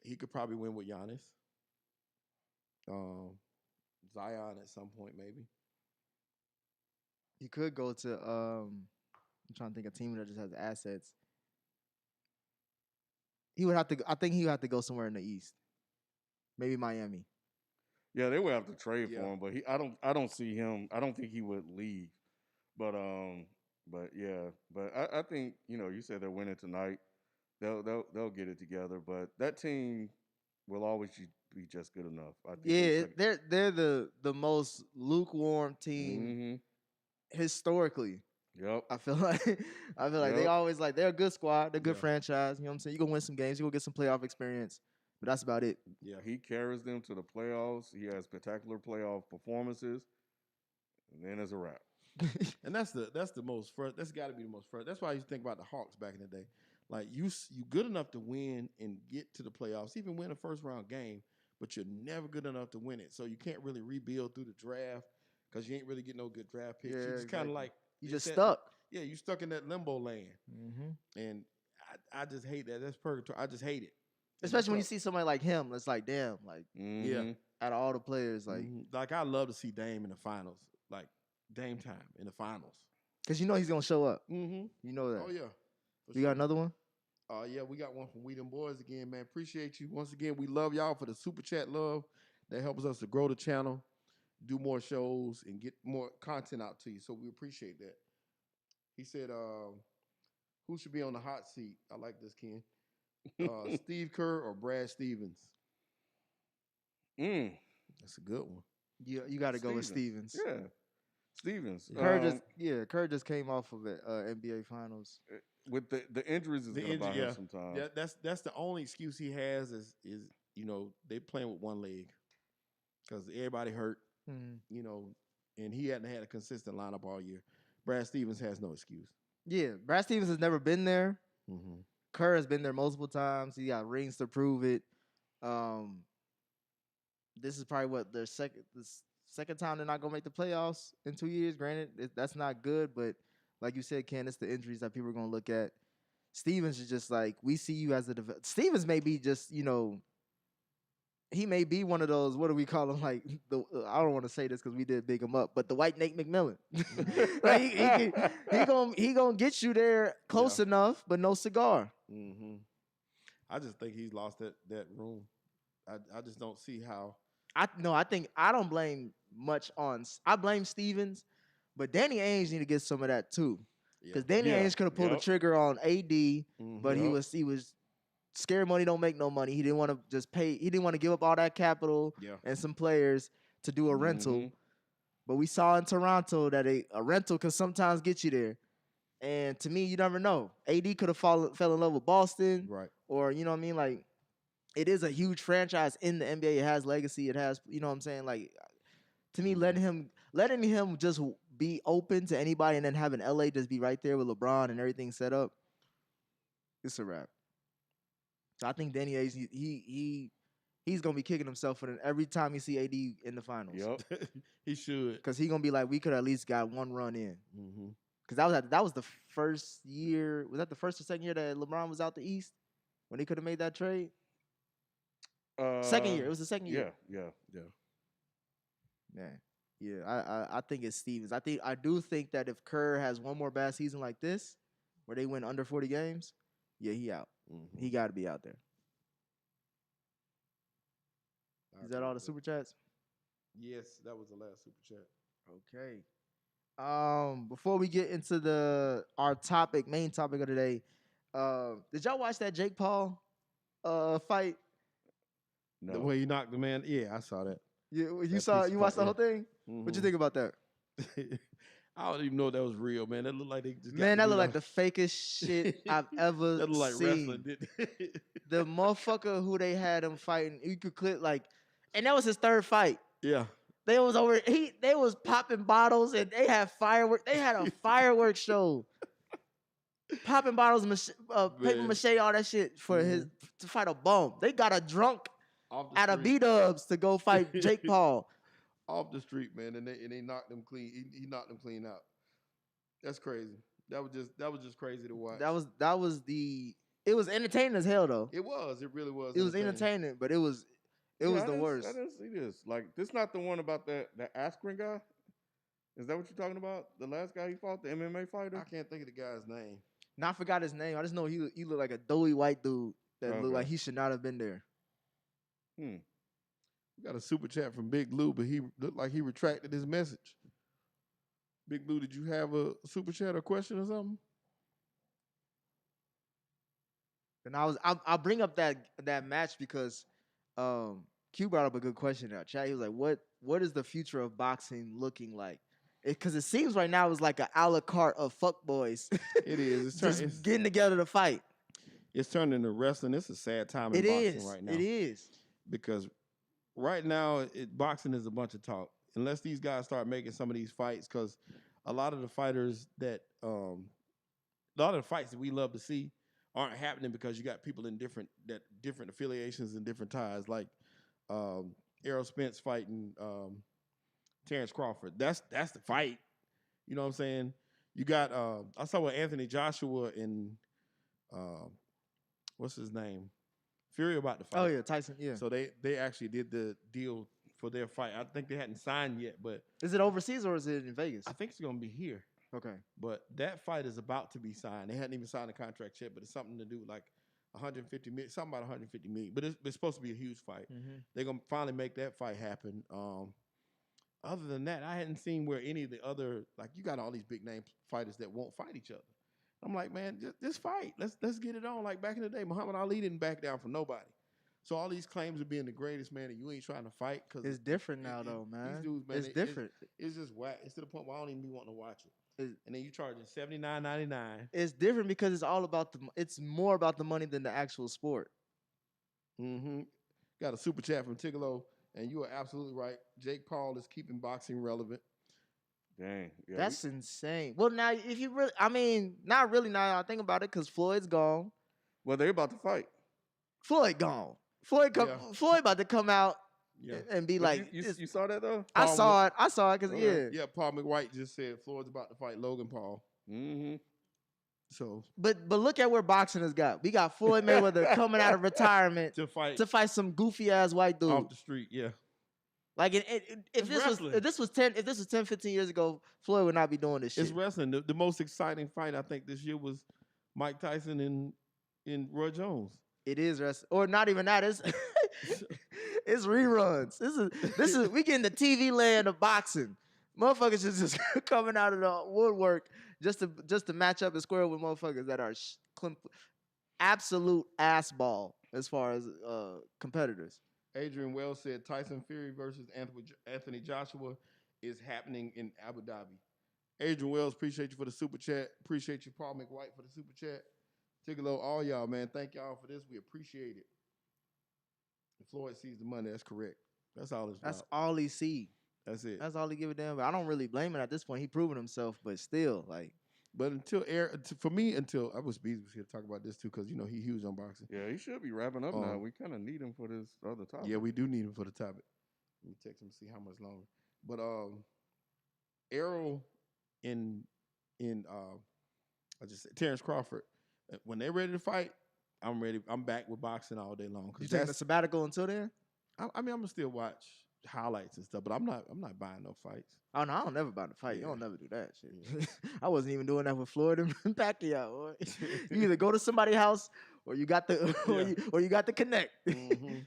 He could probably win with Giannis. Zion at some point, maybe. He could go to I'm trying to think of a team that just has assets. He would have to. I think he would have to go somewhere in the East. Maybe Miami. Yeah, they would have to trade Yeah. for him, but I don't see him. I don't think he would leave. But yeah, but I think you said they're winning tonight. They'll get it together. But that team will always be just good enough. I think. Yeah, they're the most lukewarm team Mm-hmm. historically. Yep. I feel like they Yep. always like they're a good squad, they're a good Yeah. franchise. You know what I'm saying? You gonna win some games, you gonna get some playoff experience, but that's about it. Yeah. He carries them to the playoffs. He has spectacular playoff performances, and then it's a wrap. And that's the most first. That's got to be the most first. That's why I used to think about the Hawks back in the day. Like you good enough to win and get to the playoffs, even win a first round game, but you're never good enough to win it. So you can't really rebuild through the draft because you ain't really getting no good draft picks. Yeah, You're just kind exactly. of like You it's just that- stuck. Yeah, you stuck in that limbo land, Mm-hmm. and I just hate that. That's purgatory. I just hate it. And Especially when you that's see somebody like him, it's like, damn, like Mm-hmm. Yeah. out of all the players, what- like I love to see Dame in the finals, like Dame time in the finals. because you know he's gonna show up. Mm-hmm. You know that. Oh yeah. For You got sure. another one? Yeah, we got one from We Them Boys again, man. Appreciate you. Once again, we love y'all for the super chat love. That helps us to grow the channel, do more shows, and get more content out to you. So we appreciate that. He said, who should be on the hot seat? I like this, Ken. Steve Kerr or Brad Stevens? Mm. That's a good one. You got to go with Stevens. Yeah, Stevens. Kerr just came off of it NBA Finals. With the injuries is gonna buy him some time. Yeah, that's the only excuse he has is they playing with one leg because everybody hurt, and he hadn't had a consistent lineup all year. Brad Stevens has no excuse. Yeah, Brad Stevens has never been there. Mm-hmm. Kerr has been there multiple times. He got rings to prove it. This is probably what the second time they're not gonna make the playoffs in 2 years. Granted, that's not good, but like you said, Ken, it's the injuries that people are gonna look at. Stevens is just like, we see you as Stevens may be just he may be one of those, what do we call him? Like I don't want to say this because we did big him up, but the white Nate McMillan. Like he gonna get you there close enough, but no cigar. Mm-hmm. I just think he's lost that room. I just don't see how. I think I don't blame much on. I blame Stevens, but Danny Ainge need to get some of that too, because Danny Ainge could have pulled the trigger on AD, but he was scared money don't make no money. He didn't want to just pay. He didn't want to give up all that capital and some players to do a rental. But we saw in Toronto that a rental can sometimes get you there. And to me, you never know. AD could have fell in love with Boston, Right. or you know what I mean, like. It is a huge franchise in the NBA. It has legacy. It has, you know what I'm saying? Like, to me, letting him just be open to anybody and then having LA just be right there with LeBron and everything set up, it's a wrap. So I think Danny Ainge, he's gonna be kicking himself for every time he see AD in the finals. Yep. He should, because he's gonna be like, we could at least got one run in. Mm-hmm. Because that was the first year. Was that the first or second year that LeBron was out the East when he could have made that trade? Second year. It was the second year. Yeah. I think it's Stevens. I do think that if Kerr has one more bad season like this, where they win under 40 games, he out. Mm-hmm. He got to be out there. Is that all the super chats? Yes, that was the last super chat. Okay. Before we get into our main topic of the day, did y'all watch that Jake Paul fight? No. The way he knocked the man. Yeah, I saw that. You watched the piece whole thing? Mm-hmm. What you think about that? I don't even know if that was real, man. That looked like they just that looked like the fakest shit I've ever that looked like seen. wrestling, didn't it? The motherfucker who they had him fighting, you could click and that was his third fight. Yeah. They was popping bottles and they had fireworks. They had a fireworks show. Popping bottles, paper mache, all that shit to fight a bum. They got a drunk out of B-dubs to go fight Jake Paul. Off the street, man, and they knocked him clean. He knocked him clean out. That's crazy. That was just crazy to watch. It was entertaining as hell though. It was. It really was. It was entertaining, but it was It was I the didn't, worst. I didn't see this. Like, this not the one about that Askren guy. Is that what you're talking about? The last guy he fought, the MMA fighter. I can't think of the guy's name. Now I forgot his name. I just know he looked like a doughy white dude that looked Okay. like he should not have been there. Hmm. We got a super chat from Big Lou, but he looked like he retracted his message. Big Lou, did you have a super chat or question or something? And I'll bring up that match because Q brought up a good question in our chat. He was like, what is the future of boxing looking like? Because it seems right now it's like an a la carte of fuckboys. It is. It's, just getting together to fight. It's turned into wrestling. It's a sad time in It boxing is. right now. It is. Because right now, boxing is a bunch of talk. Unless these guys start making some of these fights, because a lot of the fighters a lot of the fights that we love to see aren't happening because you got people in different affiliations and different ties. Like Errol Spence fighting Terrence Crawford. That's the fight. You know what I'm saying? You got I saw what Anthony Joshua and what's his name? Fury about to fight. Oh yeah, Tyson. Yeah. So they actually did the deal for their fight. I think they hadn't signed yet, but Is it overseas or is it in Vegas? I think it's gonna be here. Okay. But that fight is about to be signed. They hadn't even signed a contract yet, but it's something to do with like 150 million, something about 150 million. But it's supposed to be a huge fight. Mm-hmm. They're gonna finally make that fight happen. Other than that, I hadn't seen where any of the other, like, you got all these big name fighters that won't fight each other. I'm like, man, just fight. Let's get it on. Like back in the day, Muhammad Ali didn't back down from nobody. So all these claims of being the greatest, man, and you ain't trying to fight because It's different now, though, man. These dudes, man, it's different. It's just whack. It's to the point where I don't even be wanting to watch it. And then you charging $79.99. It's different because it's all about it's more about the money than the actual sport. Mm-hmm. Got a super chat from Tigolo, and you are absolutely right. Jake Paul is keeping boxing relevant. Dang. Yeah, That's insane. Well, now if you really, I mean, not really. Now I think about it, because Floyd's gone. well, they're about to fight. Floyd gone. Floyd about to come out and be But like, you saw that though? I saw it because Okay. Yeah, Paul McWhite just said Floyd's about to fight Logan Paul. Mm-hmm. So, but look at where boxing has got. We got Floyd Mayweather coming out of retirement to fight some goofy ass white dude off the street. Yeah, like if this was 10 15 years ago, Floyd would not be doing this shit. It's wrestling. The most exciting fight I think this year was Mike Tyson and Roy Jones. It is wrestling, or not even that. It's it's reruns. This is we get in the TV land of boxing. Motherfuckers is just coming out of the woodwork just to match up and square with motherfuckers that are absolute ass ball as far as competitors. Adrian Wells said Tyson Fury versus Anthony Joshua is happening in Abu Dhabi. Adrian Wells, appreciate you for the super chat. Appreciate you, Paul McWhite, for the super chat. Tigolo, all y'all, man. Thank y'all for this. We appreciate it. If Floyd sees the money, that's correct. That's all it's That's about. all he see. That's it. That's all he give a damn about. I don't really blame him at this point. He proven himself, but still, like. But until I was Bees was here to talk about this too, because he huge on boxing. Yeah, he should be wrapping up now. We kind of need him for this other topic. Yeah, we do need him for the topic. Let me text him to see how much longer. But Errol I just said Terrence Crawford. When they're ready to fight, I'm ready. I'm back with boxing all day long. You taking a sabbatical until then? I mean, I'm gonna still watch highlights and stuff, but I'm not buying no fights. Oh no, I don't never buy the fight. Yeah. You don't never do that shit. I wasn't even doing that with Floyd and Pacquiao. Boy. You either go to somebody's house or you got the or you got the connect. Mm-hmm.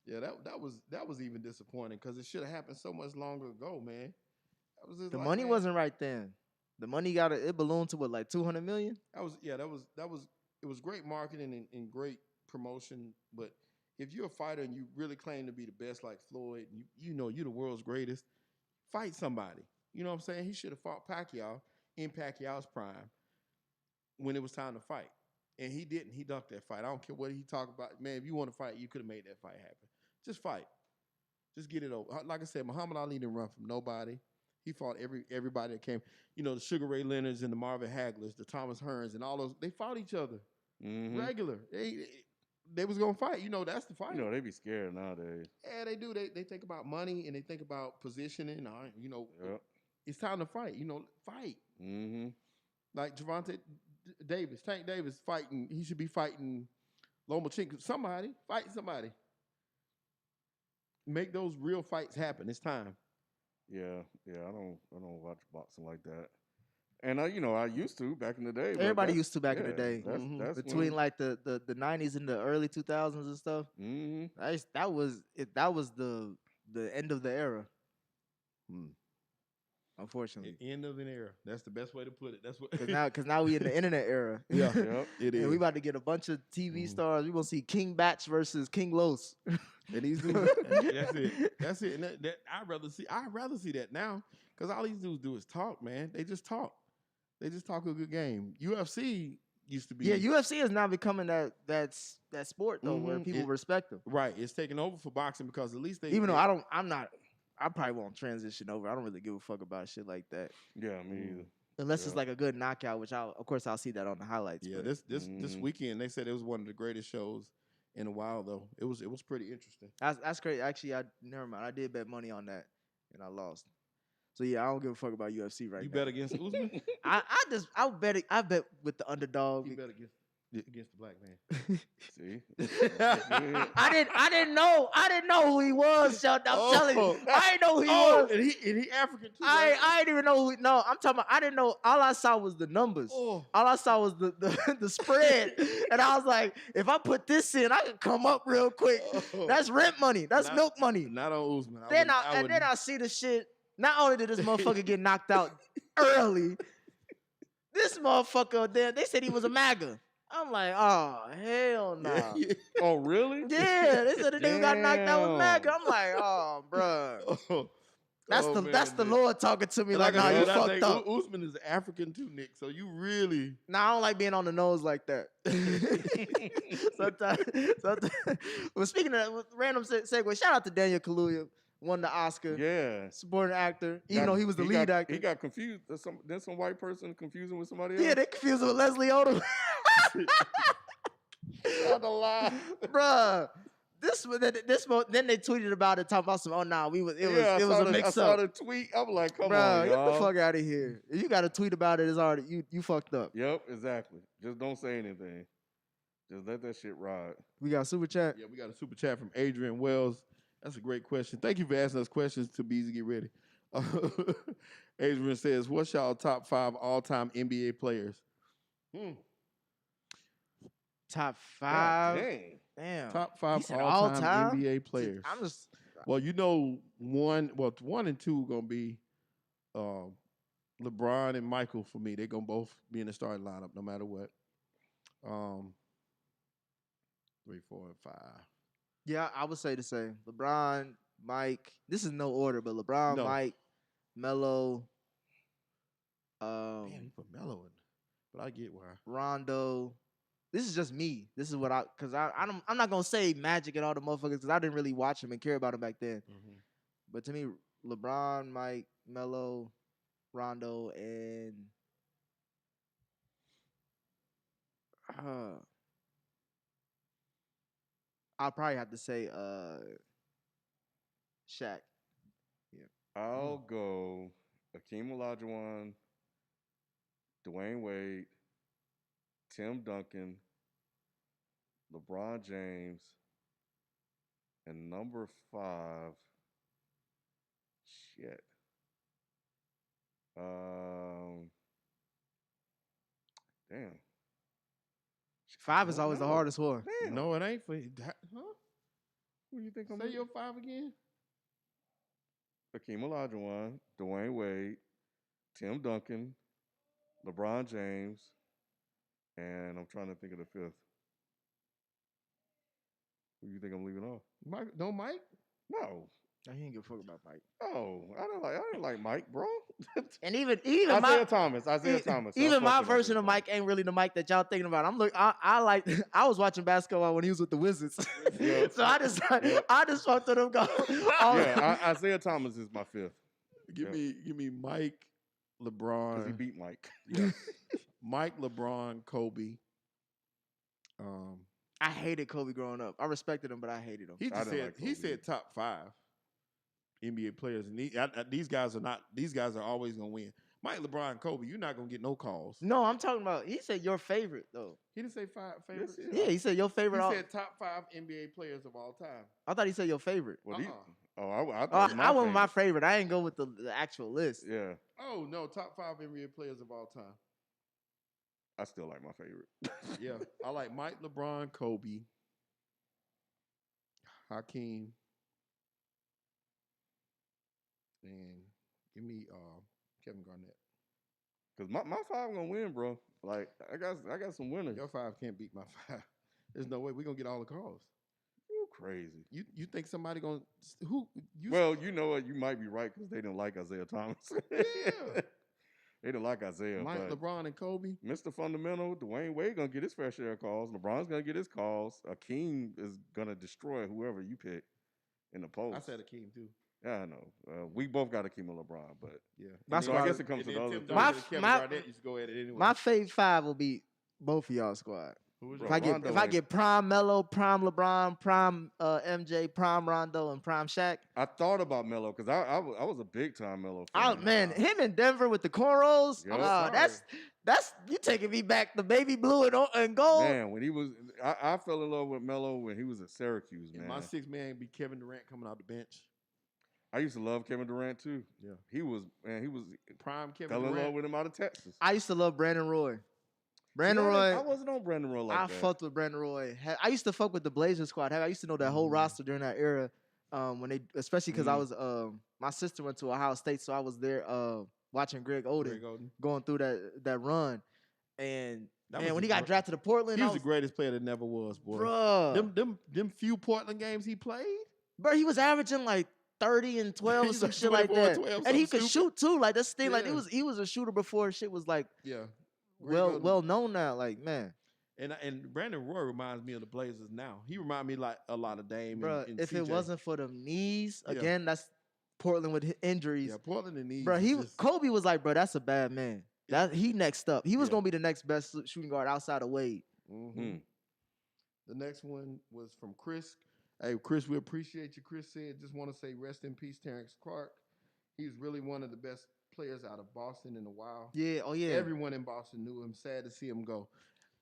Yeah, that was even disappointing because it should have happened so much longer ago, man. That was just The money wasn't right then. The money it ballooned to what, like 200 million? It was great marketing and great promotion, but if you're a fighter and you really claim to be the best like Floyd, you're the world's greatest, fight somebody. You know what I'm saying? He should have fought Pacquiao in Pacquiao's prime when it was time to fight. And he didn't. He ducked that fight. I don't care what he talked about. Man, if you want to fight, you could have made that fight happen. Just fight. Just get it over. Like I said, Muhammad Ali didn't run from nobody. He fought everybody that came. The Sugar Ray Leonards and the Marvin Haglers, the Thomas Hearns, and all those. They fought each other. Mm-hmm. Regular. They was gonna fight. That's the fight. They be scared nowadays. Yeah, they do. They think about money and they think about positioning. Yep. It's time to fight. Fight. Mm-hmm. Like Gervonta Davis, Tank Davis fighting. He should be fighting Lomachenko. Fight somebody. Make those real fights happen. It's time. Yeah, I don't watch boxing like that. And I used to back in the day. But Everybody used to back in the yeah, day. That's Between when. like the 90s and the early 2000s and stuff. Hmm. That was it. That was the end of the era. Hmm. Unfortunately, End of an era. That's the best way to put it. That's what. because now we in the internet era. yeah, Yep. it is. And we about to get a bunch of TV Mhm. stars. We gonna see King Batch versus King Los. And these dudes, that's it. That's it. And I'd rather see that now because all these dudes do is talk, man. They just talk. They just talk a good game. UFC used to be Yeah, UFC is now becoming that sport though, where Mhm. people respect them. right. It's taking over for boxing because at least Even though I probably won't transition over. I don't really give a fuck about shit like that. Yeah, me either. Unless it's Yeah. like a good knockout, which of course I'll see that on the highlights. Yeah, but this Mhm. weekend they said it was one of the greatest shows in a while though. It was pretty interesting. that's great. Actually, I never mind. I did bet money on that and I lost. So yeah, I don't give a fuck about UFC right You now. bet against Usman? I bet with the underdog. You bet against the black man. See. I didn't know who he was, Sheldon. I'm telling you, I didn't know who he was. and he African too. I didn't even know. No, I'm talking about. I didn't know. All I saw was the numbers. Oh. All I saw was the spread, and I was like, if I put this in, I can come up real quick. Oh. That's rent money. That's Not- Milk money. Not on Usman. Then I see the shit. Not only did this motherfucker get knocked out early, this motherfucker. They said he was a MAGA. I'm like, oh hell no. Nah. Yeah. Oh, really? Yeah, they said the nigga got knocked out with Damn. MAGA. I'm like, oh, bruh. Oh. That's Oh, the man, that's the Nick. Lord talking to me And like, I nah, you said, I fucked think up. Usman is African too, Nick. So you really. Nah, I don't like being on the nose like that. sometimes. Well, speaking of that, random segue, shout out to Daniel Kaluuya, won the Oscar, Yeah. supporting actor, even though he was the lead actor. He got confused. Then some white person confused him with somebody else. Yeah, they confused him with Leslie Odom. Not a lie. Bruh. Then they tweeted about it, talking about some. Oh nah, it was a mix I saw up. the tweet. I'm like, come Bruh, on, get y'all. the fuck out of here. If you got a tweet about it, it's already you fucked up. Yep, exactly. Just don't say anything. Just let that shit ride. We got a super chat. Yeah, we got a super chat from Adrian Wells. That's a great question. Thank you for asking us questions. To Beezy, get ready. Adrian says, "What's y'all top 5 all-time NBA players?" Top God 5. dang. Damn. Top He 5 said all-time all-time? NBA players. I'm just Well, one and two gonna be LeBron and Michael for me. They're gonna both be in the starting lineup no matter what. 3, 4, and 5. yeah, I would say the same. LeBron, Mike. This is no order, but LeBron, No. Mike, Melo, Damn, you put Melo in, but I get why. Rondo. This is just me. This is what I'm not gonna say Magic and all the motherfuckers because I didn't really watch him and care about him back then. Mm-hmm. But to me, LeBron, Mike, Melo, Rondo, and I'll probably have to say Shaq. I'll go Akeem Olajuwon, Dwayne Wade, Tim Duncan, LeBron James, and number 5. Shit. Damn. 5 is always the No. hardest one. Damn. No, it ain't for you. Huh? Who do you think I'm Say your 5 again. Akeem Olajuwon, Dwayne Wade, Tim Duncan, LeBron James, and I'm trying to think of the 5th. Who do you think I'm leaving off? Mike? No, Mike. No. He didn't give a fuck about Mike. Oh, I didn't like Mike, bro. And even Isaiah my Thomas. even my version of Mike ain't really the Mike that y'all thinking about. I was watching basketball when he was with the Wizards, Yeah. so I just fucked with him. Yeah, Isaiah Thomas is my 5th. Give me Mike, Because LeBron. he beat Mike. Yeah. Mike, LeBron, Kobe. I hated Kobe growing up. I respected him, but I hated him. He I just didn't said like he Kobe. said top 5 NBA players, and these guys are always gonna win. Mike, LeBron, Kobe, you're not gonna get no calls. No, I'm talking about. He said your favorite though. He didn't say five favorites. Yes, Yeah, he said your He favorite. said top 5 NBA players of all time. I thought he said your favorite. What Uh-uh. he? Oh, I Oh, thought it was I went with my favorite. favorite. I ain't go with the actual list. Yeah, Oh no, top 5 NBA players of all time. I still like my favorite. Yeah, I like Mike, LeBron, Kobe, Hakeem, and give me Kevin Garnett. Cause my 5 gonna win, bro. Like I got some winners. Your 5 can't beat my 5. There's no way we're gonna get all the calls. You crazy. You think somebody gonna who? You, Well, you know what? You might be right because they didn't like Isaiah Thomas. Yeah. They didn't like Isaiah. Mike, but LeBron, and Kobe. Mr. Fundamental, Dwayne Wade gonna get his fair share of calls. LeBron's gonna get his calls. Akeem is gonna destroy whoever you pick in the post. I said Hakeem too. Yeah, I know. We both got Akeem and LeBron, but Yeah. That's so why I guess it comes to and the then other Tim three. Duncan and Kevin My- Garnett used to go at it anyway. My fave 5 will be both of y'all squad. Who was Bro, If I get Rondo if I ain't- get prime Melo, prime LeBron, prime MJ, prime Rondo, and prime Shaq. I thought about Melo because I was a big time Melo fan. Oh man, him in Denver with the cornrows. Yup. That's you taking me back to baby blue and gold. Man, when he was, I fell in love with Melo when he was at Syracuse, man. And my 6th man be Kevin Durant coming out the bench. I used to love Kevin Durant too. Yeah. He was Prime Kevin fell in Durant. love with him out of Texas. I used to love Brandon Roy. Brandon See, I Roy. wasn't on Brandon Roy like I that. fucked with Brandon Roy. I used to fuck with the Blazers squad. I used to know that whole roster during that era. When they, especially because I was, my sister went to Ohio State, so I was there watching Greg Oden Greg Oden. going through that run. And That man, was when the he got gr- drafted to Portland, He I was the greatest player that never was, boy. bruh, Them few Portland games he played. bro, he was averaging like 30 and 12 or He's some like shit like 24 that. 12, And he something could stupid. shoot too. Like that's the thing. Like Yeah. he was a shooter before shit was like Yeah. Greg Oden. well known now. Like man, And Brandon Roy reminds me of the Blazers now. He remind me like a lot of Dame bro, and if CJ. it wasn't for them knees, Yeah. again, that's Portland with injuries. Yeah, Portland and Needs. Bro, is just- Kobe was like, bro, that's a bad man. That he next up. He was Yeah. gonna be the next best shooting guard outside of Wade. Mhm. The next one was from Chris. Hey, Chris, we appreciate you. Chris said, just want to say rest in peace, Terrence Clark. He's really one of the best players out of Boston in a while. Yeah, oh yeah. Everyone in Boston knew him. Sad to see him go.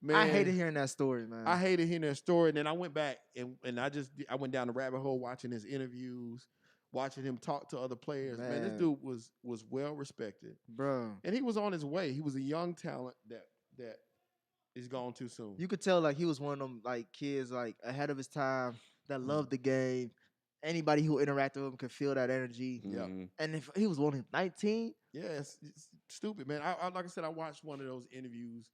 Man, I hated hearing that story, man. I hated hearing that story. And then I went back and I went down the rabbit hole watching his interviews, watching him talk to other players. Man, this Man. dude was well respected. Bro. And he was on his way. He was a young talent that is gone too soon. You could tell like he was one of them like kids like ahead of his time that loved the game. Anybody who interacted with him could feel that energy. Yeah. And if he was only 19, Yeah, it's stupid, man. I like I said, I watched one of those interviews,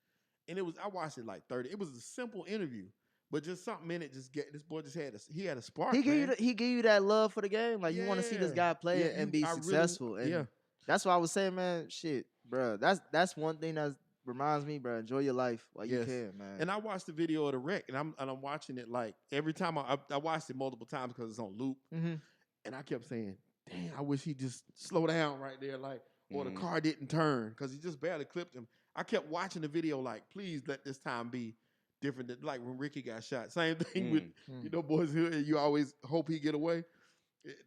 and I watched it like 30. It was a simple interview, but just something in it this boy just had a spark. he gave man. you that love for the game. Like you want to see this Yeah. guy play Yeah, and you- be I really- successful. And yeah. that's why I was saying, man, shit, bro. That's one thing that reminds me, bro. Enjoy your life while you Yes. can, man. And I watched the video of the wreck, and I'm watching it like every time I watched it multiple times because it's on loop, Mhm. and I kept saying, "Damn, I wish he just slow down right there, like, or the Mhm. car didn't turn because he just barely clipped him." I kept watching the video, like, please let this time be different than like when Ricky got shot. Same thing with boys who you always hope he get away.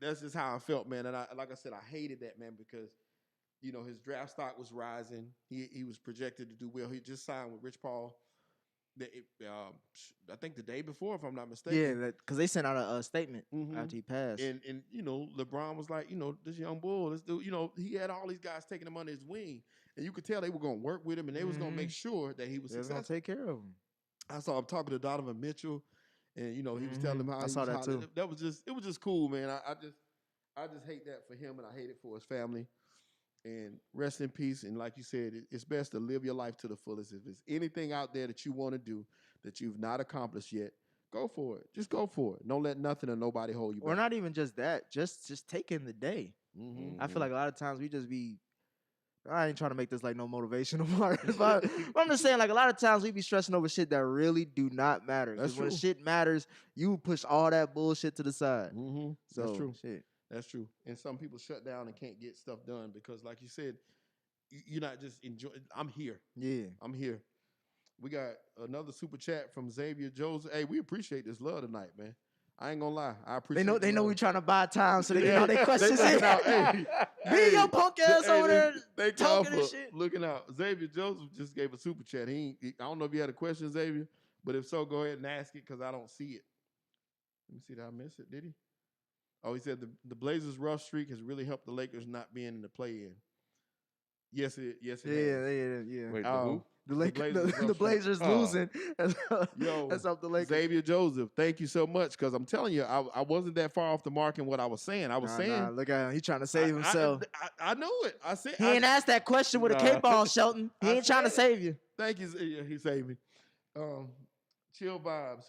That's just how I felt, man. And like I said, I hated that, man, because his draft stock was rising. He was projected to do well. He just signed with Rich Paul. I think the day before, if I'm not mistaken. Yeah, because they sent out a statement Mhm. after he passed. And LeBron was like, this young bull, this dude, he had all these guys taking him under his wing, and you could tell they were going to work with him, and they was going to make sure that he was They're gonna successful. take care of him. I saw him talking to Donovan Mitchell, and he was telling him how I he saw was that hollering. too. That was it was just cool, man. I just hate that for him, and I hate it for his family. And rest in peace. And like you said, it's best to live your life to the fullest. If there's anything out there that you want to do that you've not accomplished yet, go for it. Just go for it. Don't let nothing or nobody hold you Or back. not even just that, just taking the day. Mm-hmm. I feel like a lot of times we just be. I ain't trying to make this like no motivational part, but I'm just saying like a lot of times we be stressing over shit that really do not matter. That's Because when true. shit matters, you push all that bullshit to the side. Mm-hmm. So, That's true. Shit. That's true. And some people shut down and can't get stuff done because, like you said, you're not just enjoying. I'm here. Yeah. I'm here. We got another super chat from Xavier Joseph. Hey, we appreciate this love tonight, man. I ain't gonna lie. I They appreciate. know the we love. trying to buy time, so they get Yeah. all their questions They in. looking out. Hey, Be your punk ass hey, over there thank y'all talking and for shit. looking out. Xavier Joseph just gave a super chat. I don't know if you had a question, Xavier, but if so, go ahead and ask it because I don't see it. Let me see. Did I miss it? Did he? Oh, he said the Blazers' rough streak has really helped the Lakers not being in the play-in. Yes, it has. Yeah. Wait, the who? The Blazers Oh. losing. Yo, That's up the Lakers. Xavier Joseph, thank you so much because I'm telling you, I wasn't that far off the mark in what I was saying. I was saying, look at him. He trying to save himself. I know it. I said He ain't asked that question with a K ball, Shelton. He I ain't trying to said it. save you. Thank you. He saved me. Chill vibes.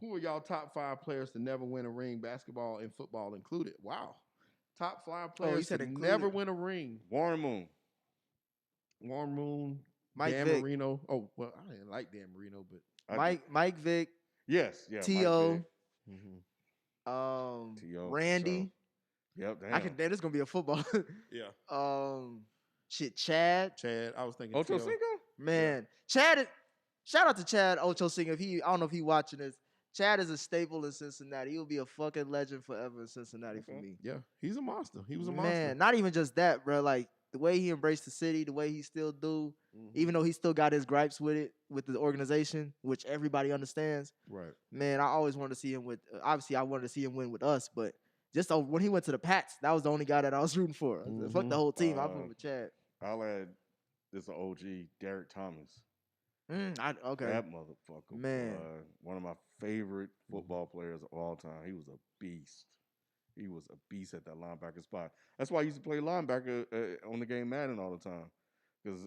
Who are y'all top 5 players to never win a ring, basketball and football included? Wow, top 5 players said to included. never win a ring. Warren Moon. Warren Moon, Mike Dan Vick. Marino. Oh well, I didn't like Dan Marino, but Mike Vick, Yes, yeah. T.O., T.O. Randy. Yep, damn. This is gonna be a football. yeah. Chad. I was thinking Ocho T.O. Cinco? Man, Chad. Shout out to Chad Ochocinco. I don't know if he watching this. Chad is a staple in Cincinnati. He'll be a fucking legend forever in Cincinnati for me. Yeah, he's a monster. He was a monster. Man, not even just that, bro. Like the way he embraced the city, the way he still do, even though he still got his gripes with it, with the organization, which everybody understands. Right. Man, I always wanted to see him with. Obviously, I wanted to see him win with us, but just when he went to the Pats, that was the only guy that I was rooting for. Fuck the whole team. I'm with Chad. I'll add this OG, Derek Thomas. Okay. That motherfucker. Man. One of my favorite football players of all time. He was a beast. He was a beast at that linebacker spot. That's why I used to play linebacker on the game Madden all the time. Because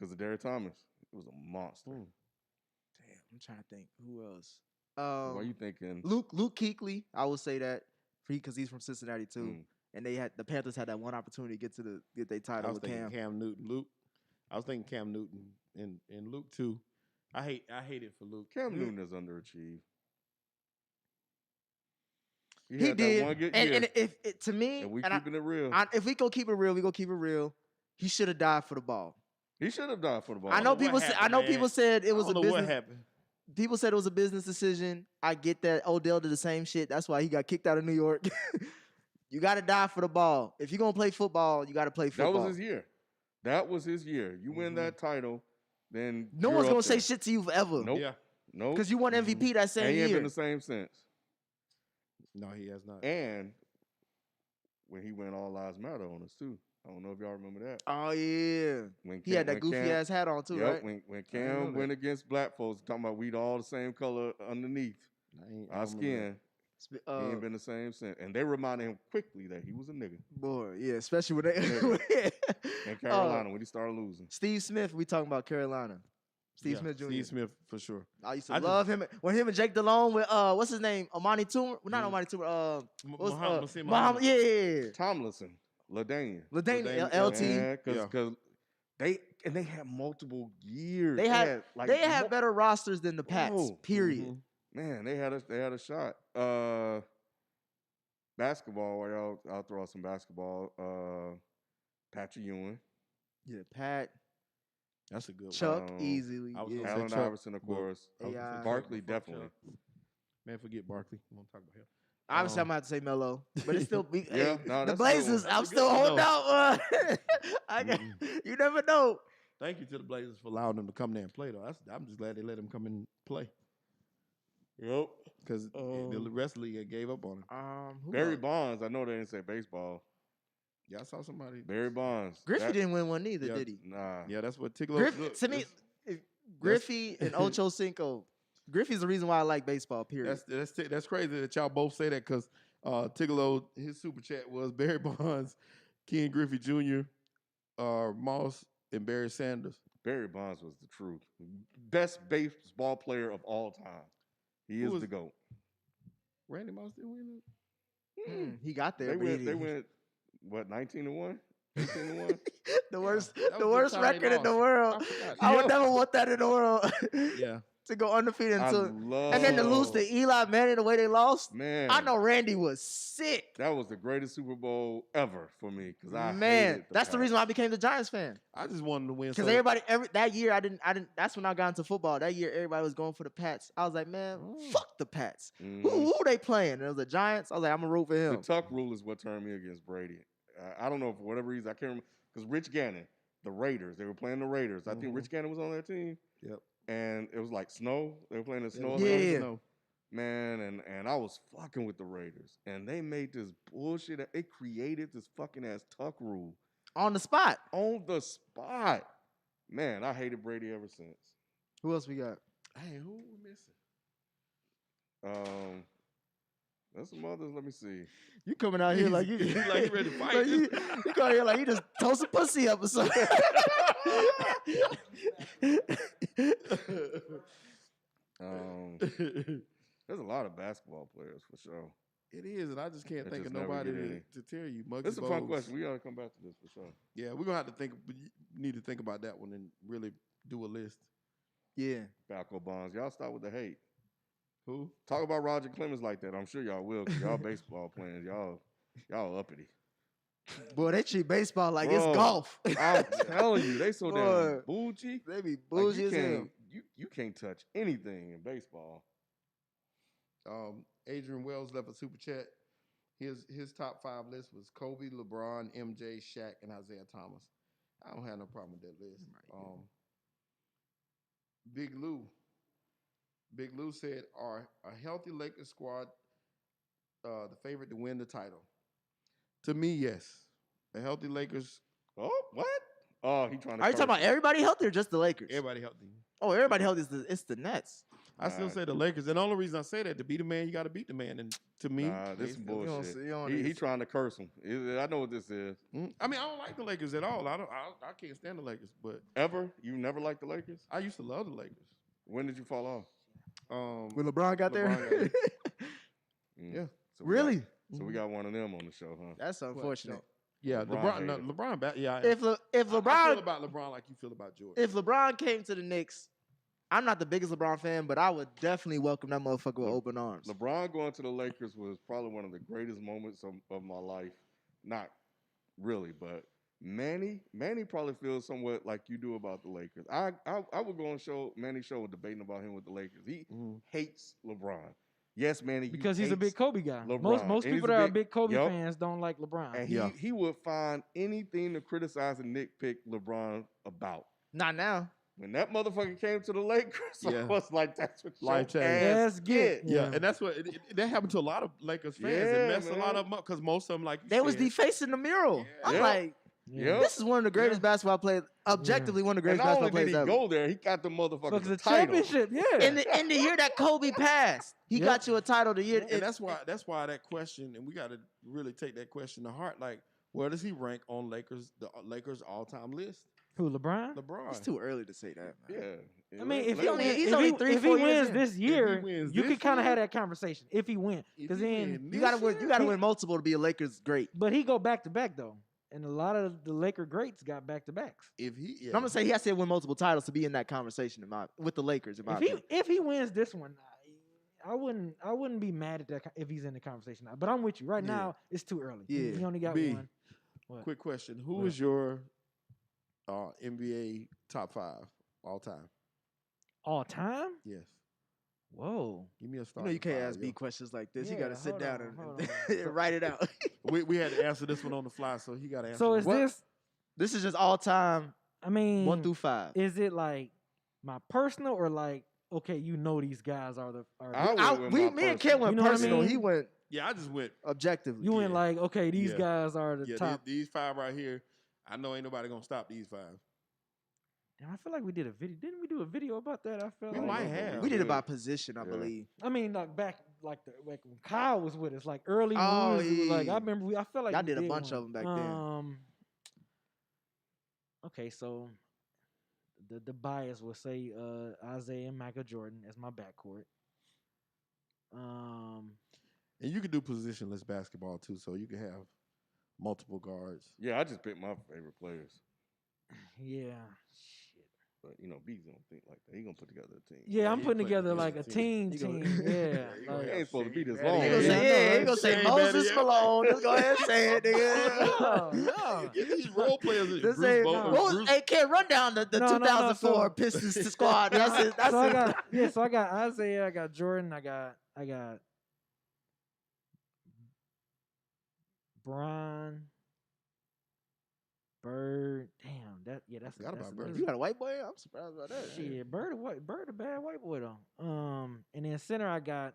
of Derek Thomas. It was a monster. Damn, I'm trying to think. Who else? What are you thinking? Luke Kuechly. I would say that because he's from Cincinnati too. And the Panthers had that one opportunity to get their title with Cam. Cam Newton. Luke. I was thinking Cam Newton and Luke too. I hate it for Luke. Cam Newton is underachieved. He did. One good and year. To me, And we keeping it real. If we go keep it real, we go keep it real. He should have died for the ball. He should have died for the ball. I know people said it was a business. What happened? People said it was a business decision. I get that. Odell did the same shit. That's why he got kicked out of New York. You got to die for the ball. If you're going to play football, you got to play football. That was his year. You win that title, then no one's going to say shit to you forever. Nope. Yeah. Nope. Because you won MVP that same and he year. ain't been the same since. No, he has not. And when he went All Lives Matter on us too. I don't know if y'all remember that. Oh yeah. He had that goofy ass hat on too, right? When Cam went against black folks, talking about we'd all the same color underneath our skin. He ain't been the same since. And they reminded him quickly that he was a nigga. Boy, yeah, especially when they in Carolina when he started losing. Steve Smith, we talking about Carolina. Smith Jr. Steve Smith for sure. I used to love him when him and Jake DeLone with what's his name? Amani Toomer? Not Amani Toomer. Muhammad. Yeah. Tomlinson. LaDainian. LT. Yeah, because they had multiple years. They had better rosters than the Pats. Period. Man, they had a shot. Basketball, I'll throw out some basketball. Patrick Ewing. Yeah, Pat. That's a good Chuck, one. easily. Allen Iverson, of course. Barkley, definitely. Man, forget Barkley. We won't talk about him. Obviously, I'm going to have to say Melo. But it's still... the Blazers, I'm still holding out. You never know. Thank you to the Blazers for allowing them to come there and play, though. I'm just glad they let them come and play. Yep. Because the rest of the league gave up on him. Barry Bonds, I know they didn't say baseball. Yeah, I saw somebody. Barry Bonds. Didn't win one either, did he? Nah. Yeah, that's what Tickler. To me, Griffey and Ocho Cinco. Griffey's the reason why I like baseball, period. That's crazy that y'all both say that because Tigolo, his super chat was Barry Bonds, Ken Griffey Jr., Moss, and Barry Sanders. Barry Bonds was the truth. Best baseball player of all time. He is the GOAT. Randy Moss didn't win it? He got there. They went what, 19-1? 18-1? the worst record in the world. I would never want that in the world. Yeah. to go undefeated I until, love. and then to lose to Eli Manning the way they lost. Man, I know Randy was sick. that was the greatest Super Bowl ever for me because I Man, hated that's the reason why I Pats. became the Giants fan. I just wanted to win. Because So everybody, that year, I didn't. That's when I got into football. That year, everybody was going for the Pats. I was like, man, fuck the Pats. Mhm. Who they playing? And it was the Giants. I was like, I'm gonna root for The him. Tuck rule is what turned me against Brady. I don't know for whatever reason I can't remember because Rich Gannon, the Raiders, they were playing the Raiders. I think Rich Gannon was on that team. Yep. And it was like snow. They were playing in snow. Yeah. Man, and I was fucking with the Raiders, and they made this bullshit. They created this fucking ass Tuck rule On the spot. on the spot. Man, I hated Brady ever since. Who else we got? Hey, who we missing? That's some others. Let me see. You coming out here like you like you ready to fight. like you come out here like you just toast a pussy up or something. There's a lot of basketball players for sure. It is, and I just can't It think just of never nobody get any. to tell you. Muggsy It's a fun Bogues. question. We gotta come back to this for sure. Yeah, we're gonna have to think. But you need to think about that one and really do a list. Yeah. Balco Bonds. Y'all start with the hate. Who? Talk about Roger Clemens like that. I'm sure y'all will. 'Cause y'all baseball players. Y'all uppity. Boy, they treat baseball like it's Bro, golf. I'm telling you, they so damn Boy. bougie. They be Like, bougie as hell. you can't touch anything in baseball. Adrian Wells left a super chat. His top 5 list was Kobe, LeBron, MJ, Shaq, and Isaiah Thomas. I don't have no problem with that list. Big Lou said, "Are a healthy Lakers squad the favorite to win the title?" To me, yes. A healthy Lakers, Oh, what? Oh, he trying to. Are you talking about everybody healthy or just the Lakers? everybody healthy. Oh, everybody healthy. It's the Nets. I still Nah. say the Lakers, and the only reason I say that, to beat a man, you got to beat the man. And to me, Nah, this some they- You don't bullshit. see- you don't He need- trying to curse him. I know what this is. I mean, I don't like the Lakers at all. I can't stand the Lakers, but Ever? You never liked the Lakers? I used to love the Lakers. When did you fall off? When LeBron got there. LeBron got there. Mm. Yeah. So we Really? got- so we got one of them on the show, huh? That's unfortunate. Yeah, LeBron LeBron. Yeah. If I feel LeBron about LeBron like you feel about Jordan. if LeBron came to the Knicks, I'm not the biggest LeBron fan, but I would definitely welcome that motherfucker with open arms. LeBron going to the Lakers was probably one of the greatest moments of my life. Not really, but Manny probably feels somewhat like you do about the Lakers. I would go on Manny's show debating about him with the Lakers. He hates LeBron. Yes, Manny. Because he's a big hates Kobe guy. LeBron. Most And he's people a that are big- big Kobe Yup. fans don't like LeBron. And he would find anything to criticize and nitpick LeBron about. Not now. When that motherfucker came to the Lakers, I Yeah. was like, that's what your Life changed. ass Let's get. Yeah, and that's what that happened to a lot of Lakers fans. Yeah, It messed a man. lot of them up because most of them, like you They was said, defacing the mural. I'm Yeah. like, Yeah. this is one of the greatest basketball players, objectively one of the And greatest not basketball only did players he ever. go there, he got the motherfucker Because the title. championship, yeah. In the year that Kobe passed, he Yeah. got you a title the year. and that's why that question, and we got to really take that question to heart. Like, where does he rank on the Lakers all-time list? Who, LeBron? LeBron. It's too early to say that. Man. Yeah. I mean, if Lakers- he only- wins, he's if only he, 3, if 4 he years wins in. this year, wins you this could kind of year? have that conversation. If he wins, If because he then win You gotta this win. year? You gotta win multiple to be a Lakers great. but he go back to back though, and a lot of the Laker greats got back to backs. If he, yeah. And I'm gonna say he has to win multiple titles to be in that conversation with the Lakers. In my opinion. If he wins this one, I wouldn't be mad at that if he's in the conversation now. But I'm with you. Right Yeah. now, it's too early. Yeah. He only got B. one. What? Quick question: Who What? is your NBA top 5 all time? All time? Yes. Whoa. Give me a You start. know you can't ask me questions like this. You Yeah, gotta sit hold down on, and, hold and on. write it out. We had to answer this one on the fly, so he got to answer. So is this. this? This is just all time, I mean, 1 through 5. Is it like my personal or like okay, you know these guys are the I went with my Me and Ken personal. went You know what I personal. mean? He went Yeah, I just went. objectively. you went Yeah. like okay, these Yeah. guys are the Yeah, top. these 5 right here. I know ain't nobody gonna stop these 5. Damn, I feel like we did a video. Didn't we do a video about that? I felt We like might have. We did it by Yeah. position, I Yeah. believe. I mean, like back, like when Kyle was with us, like early Oh, moves. Like yeah. I remember, I felt like Y'all we did a bunch one. of 'em back then. Okay, so the bias will say Isaiah and Michael Jordan as my backcourt. And you can do positionless basketball too, so you can have multiple guards. Yeah, I just picked my favorite players. Yeah, shit. But Bees don't think like that. He gonna put together a team. Yeah, I'm he putting putting together together like a a team. team. He gonna- Yeah, he gonna like, It ain't supposed to be this Shane long. He Battier. gonna Yeah, I say, know, yeah, he right? gonna say Shane Moses Battier. Malone. Just go ahead and say it, nigga. no. Get these role players. Just Bruce say, Bo- no. what was, Bruce- hey, kid, run down the No, 2004 so- Pistons squad. That's it. That's So I it. got so I got Isaiah, I got Jordan, I got Bron, Bird. Damn, that's forgot about Bird. You got a white boy? I'm surprised about that. Shit, Bird a bad white boy though. And then center I got.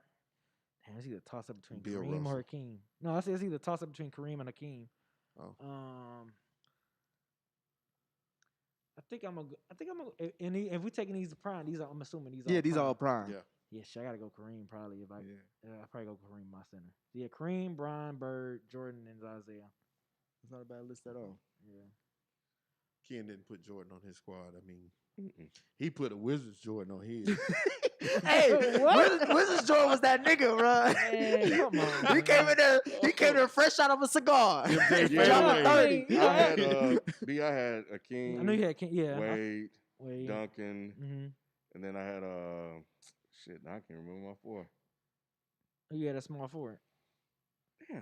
Damn, it's either toss up between Bill Kareem Russell. or Hakeem. No, I said it's either toss up between Kareem and Hakeem. Oh. I think I'm gonna. And if we taking these to prime, I'm assuming these. Yeah, all these prime. all prime. Yeah. Yeah, shit, I gotta go Kareem probably. If I, Yeah. I probably go Kareem my center. Yeah, Kareem, Bron, Bird, Jordan, and Isaiah. It's not a bad list at all. Yeah. Ken didn't put Jordan on his squad. I mean, Mm-mm. he put a Wizards Jordan on his. Hey, What? Wizards Jordan was that nigga, bro. Man, come on, He came in there. He came there fresh out of a cigar. MJ Yeah, Drop a fadeaway. 30. I had I had Akeem, I know you had King. Yeah. Wade, Wade. Duncan, Mm-hmm. and then I had shit. Now I can't remember my four. You had a small forward. Damn,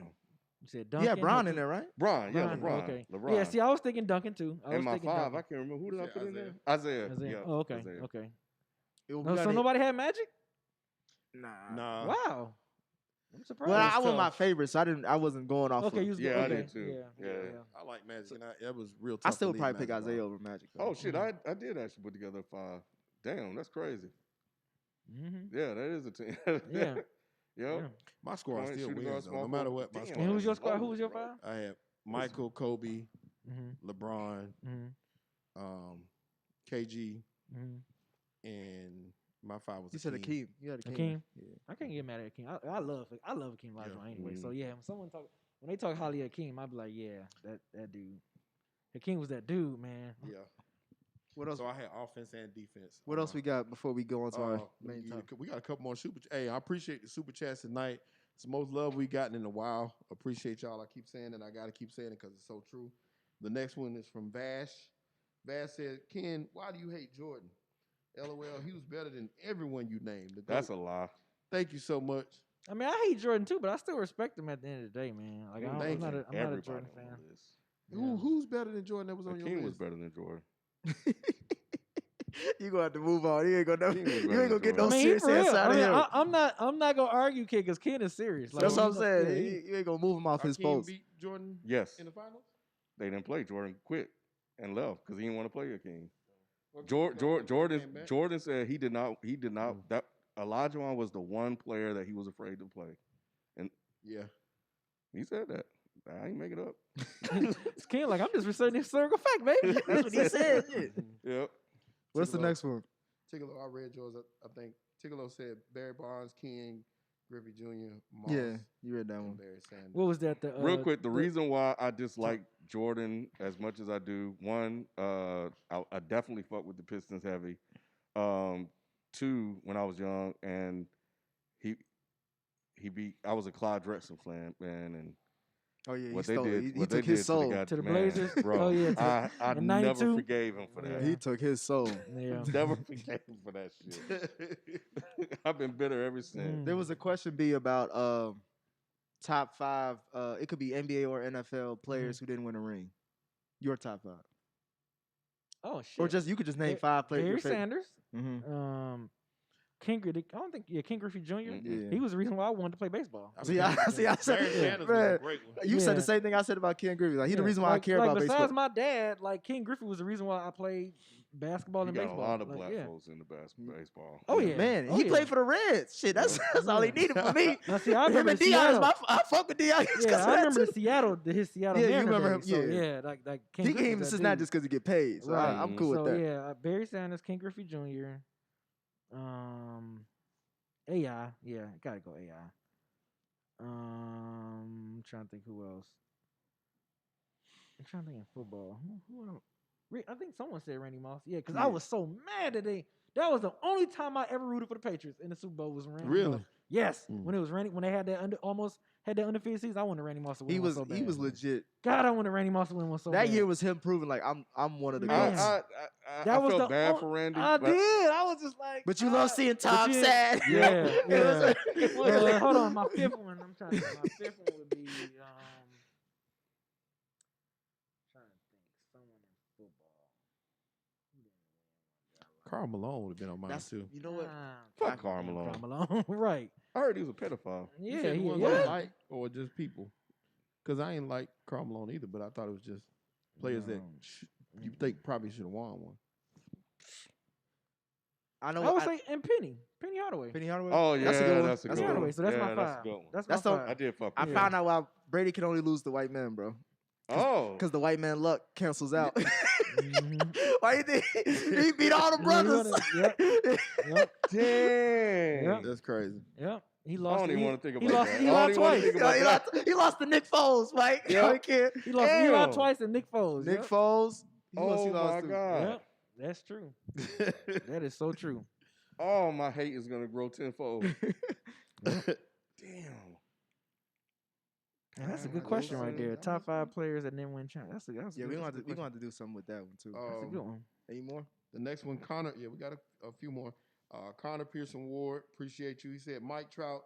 You said Duncan. Yeah, Brown in Hakeem- there, right? Bron. Yeah, Bron, LeBron. Okay. LeBron. Yeah. See, I was thinking Duncan too. I was and my thinking five, Duncan. I can't remember who did I Said put in there. Isaiah. Isaiah. Isaiah. Yeah. Oh, okay. Isaiah. Okay. We No, so gotta- nobody had Magic. Nah. Nah. Wow. I'm surprised. Well, I was want my tough. favorite, so I wasn't going off. Okay, of, you was Yeah, good. I Okay. did too. Yeah. Yeah. I like Magic, and that was real tough. I to still leave probably pick Magic Isaiah alone. over Magic. though. Oh shit, I did actually put together five. Damn, that's crazy. Mm-hmm. Yeah, that is a team. Yeah. Yep. Yeah. My squad Point, still shooting wins, guard, though. small No matter forward. what, my Damn. squad. And who was your wins. squad? Who was your Bro. five? I had Michael, Kobe, Mm-hmm. LeBron, Mm-hmm. KG, Mm-hmm. and my five was You said Akeem. Akeem. You had Akeem. Akeem? Yeah. I can't get mad at Akeem. I love Akeem Olajuwon anyway. Mhm. So yeah, when they talk highly of Akeem, I'd be like, yeah, that dude. Hakeem was that dude, man. Yeah. What else? So I had offense and defense. What else we got before we go on to our we, main topic? we got a couple more super. Hey, I appreciate the super chats tonight. It's the most love we gotten in a while. Appreciate y'all. I keep saying it. I gotta keep saying it because it's so true. The next one is from Vash. Vash said, "Ken, why do you hate Jordan? LOL. He was better than everyone you named." That's a lie. Thank you so much. I mean, I hate Jordan too, but I still respect him at the end of the day, man. Like I'm Thank not you. a Everybody Jordan on fan. the list. Who who's better than Jordan that was on your Akeem list? was better than Jordan. You gonna have to move on. You ain't gonna. Akeem was You better ain't gonna than get no I mean, he serious for real. answer out I of mean, him. I'm not gonna argue, kid, because Ken is serious. Like, That's what I'm you know, saying. yeah, he- You ain't gonna move him off his Hakeem post. beat Jordan Yes, in the finals. they didn't play. Jordan quit and left because he didn't want to play Akeem. What- Jordan came back? Jordan said he did not that Olajuwon was the one player that he was afraid to play. Yeah. He said that. I ain't make it up. It's Ken, like I'm just reciting historical fact, baby. That's what he said. Yeah. Yep. What's the Tigolo. next one? Tigolo, I read yours. I think Tigolo said Barry Bonds, King, Griffey Jr., Moss, Yeah, you read that and one. Barry Sanders. What was that? Real quick, the reason why I dislike Jordan as much as I do, one, I definitely fuck with the Pistons heavy. Two, when I was young, and I was a Clyde Drexler fan, man, and Oh yeah, he what they stole it. did, He what they took his did soul. to To the man, Blazers? bro. Oh, yeah, I in never 92? forgave him for that. Yeah. He took his soul. Yeah. Never forgave him for that shit. I've been bitter ever since. There was a question B about top five. It could be NBA or NFL players who didn't win a ring. Your top five, Oh shit. or just you could just name Ba- five players. Barry Sanders. Mm-hmm. King Griffey. I don't think. Yeah, King Griffey Jr. Yeah. He was the reason why I wanted to play baseball. See, I said, Barry Sanders was a man, great one. you said Yeah. the same thing I said about Ken Griffey. Like he the Yeah, reason why I care about besides baseball. my dad, like King Griffey was the reason why I played basketball You and got baseball. a lot of Like, black yeah. folks in the baseball. Oh, yeah. Man, Oh, he yeah. played for the Reds. Shit, that's all he needed for me. Now, see, I Him remember and the Dion is Seattle. I fuck with Dion. Yeah, I remember Seattle. His Seattle. Yeah, you Mariners remember him, days, so, yeah. yeah. Like King He Griffey came was to that Cincinnati dude. just because he get paid. So Right. I'm cool so, with that. yeah, Barry Sanders, King Griffey Jr. AI. Yeah, gotta go AI. I'm trying to think who else. I'm trying to think in football. I think someone said Randy Moss. Yeah, because I Yeah. was so mad today. That was the only time I ever rooted for the Patriots in the Super Bowl was Randy Really? Moss. Yes, Mm. when it was Randy, when they had that almost had that undefeated season, I wanted Randy Moss to win He one was so bad. he was legit. God, I wanted Randy Moss to win one so That bad. year was him proving like I'm one of the Man. goats. I felt bad for Randy. I but did. I was just like, But you love seeing Tom you- sad. Yeah, yeah. It was- Hold on, my fifth one. I'm trying to think. My fifth one would be trying to think. Someone in football. Carl Malone would have been on mine That's, too. you know what? Fuck Karl Malone. Karl Malone. Right. I heard he was a pedophile. You Yeah, said the he, ones I yeah. like or just people? Because I ain't like Carl Malone either, but I thought it was just players that you think probably should have won one. I know. I would say and Penny Hardaway. Penny Hardaway. Oh yeah, That's a good one. that's a That's good a good one. Hardaway. So that's my Yeah, five. That's a good one. That's That's my the- five. I did fuck. I with found out why Brady can only lose the white man, bro. Oh, Because the white man luck cancels out. Mhm. Why you think he beat all the brothers? Yep. Yep. dang. Yep. That's crazy. Yep. He I lost. don't even he- want to think he about lost that. Eli I don't even wanna twice. think about that. He lost to Nick Foles, Mike. Yeah. You can't. He lost Eli Damn. twice and Nick Foles. Nick Yep. Foles. Oh my to. god. Yep. That's true. That is so true. Oh, my hate is gonna grow tenfold. Damn. Man, that's a Man, good those question right are- there. that Top was 5 players that didn't win champions. That's Yeah, good. we're gonna That's a good have question. to do something with that one too. That's a good one. Any more? The next one, Connor. Yeah, we got a few more. Connor Pearson Ward, appreciate you. He said Mike Trout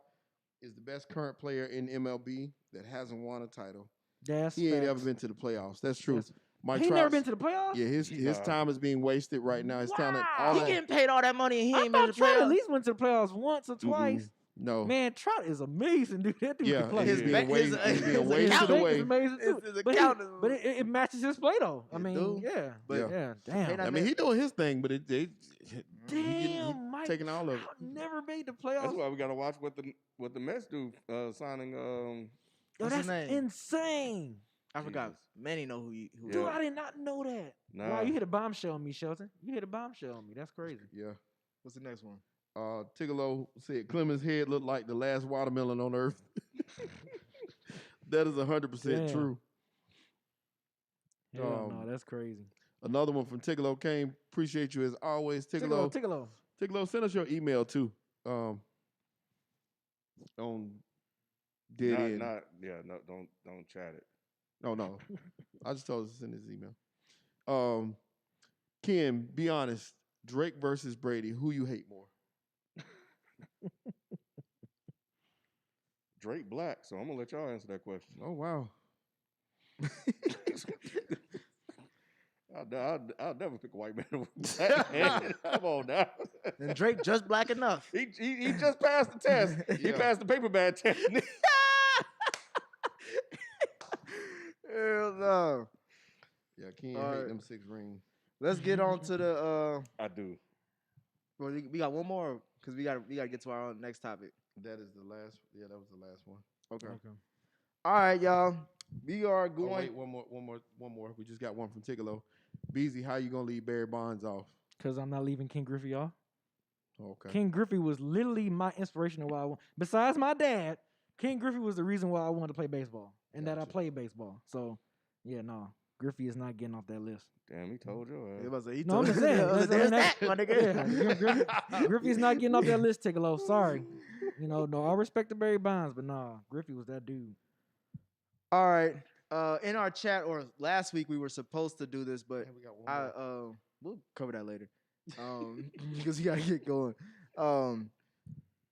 is the best current player in MLB that hasn't won a title. That's He ain't ever facts. been to the playoffs. That's true. That's- Mike He Trout's- never been to the playoffs. Yeah, his Nah. time is being wasted right now. His talent, Wow. all He that. getting paid all that money and he I ain't been to thought the Trout at playoffs. least went to the playoffs once or twice. No, Man, Trout is amazing, dude. That dude yeah, can play. he's His being ba- wasted. his- He's being his wasted account- His away. is amazing too. His But, account he, is- but it matches his play though. I It mean, do. yeah, But- yeah, Hey, damn, now- I mean, he doing his thing, but he damn, Mike taking all of it. Trout never made the That's playoffs. why we gotta watch what the Mets do signing. Yo, What's his that's name? insane, I forgot. Jesus. Manny know who. Yeah. dude. I did not know that. Nah. Wow, you hit a bombshell on me, Shelton. You hit a bombshell on me. That's crazy. Yeah. What's the next one? Tigolo said Clemens' head looked like the last watermelon on earth. That is 100% Damn. true. Hell no, Um, that's crazy. Another one from Tigolo came. Appreciate you as always, Tigolo. Tigolo. Tigolo, send us your email too. On dead end. Don't chat it. No. I just told us to send his email. Ken, be honest. Drake versus Brady. Who you hate more? Drake black, so I'm gonna let y'all answer that question. Oh wow. I'll never pick a white man over black man. Come on now. And Drake just black enough. He just passed the test. He Yeah. passed the paper bag test. Hell no. Yeah, Ken All hate right. them 6 rings. Let's get on to the. I do. Well, we got one more because we got to get to our next topic. That is the last. Yeah, that was the last one. Okay. All right, y'all. We are Oh, going. wait, one more. We just got one from Tigolo. Beezy, how you gonna leave Barry Bonds off? Because I'm not leaving King Griffey off. Okay. King Griffey was literally my inspiration of why I want. Besides my dad, King Griffey was the reason why I wanted to play baseball and that I Gotcha. played baseball. So, yeah, no. Griffey is not getting off that list. Damn, he told you. It was he No, I'm told- just saying. There's That's- that, my nigga. Yeah, Griffey's not getting off that list, Tigolo. Sorry. You know, no, I respect the Barry Bonds, but nah, Griffey was that dude. All right. In our chat, or last week we were supposed to do this, but Yeah, we got one more. we'll cover that later. Because we gotta get going.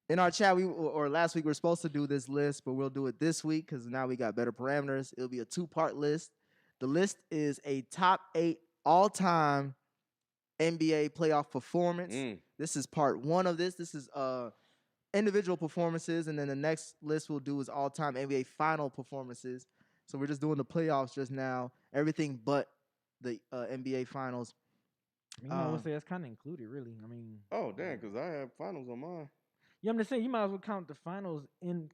In our chat, or last week we were supposed to do this list, but we'll do it this week because now we got better parameters. It'll be a 2-part list. The list is a top 8 all-time NBA playoff performance. This is part 1 of this. This is individual performances, and then the next list we'll do is all-time NBA final performances. So we're just doing the playoffs just now, everything but the NBA finals. I mean, I would say that's kind of included, really. I mean, Oh, damn, because I have finals on mine. yeah, I'm just saying you might as well count the finals in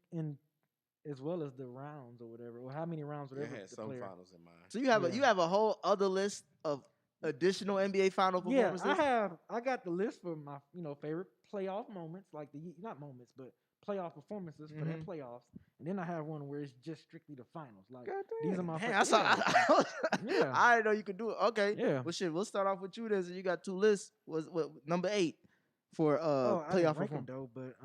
as well as the rounds or whatever, or how many rounds, I whatever. had the some player. finals in mind. So you have Yeah. you have a whole other list of additional NBA final Yeah, performances. I got the list for my favorite playoff moments, like not moments, but playoff performances for that playoffs, and then I have one where it's just strictly the finals. Like God these are damn. my. Man, fa- Yeah. I didn't know you could do it. Okay. Yeah. Well, shit. We'll start off with you. Then, so you got 2 lists. Was what number 8 for I didn't playoff rank 'em performance? though, but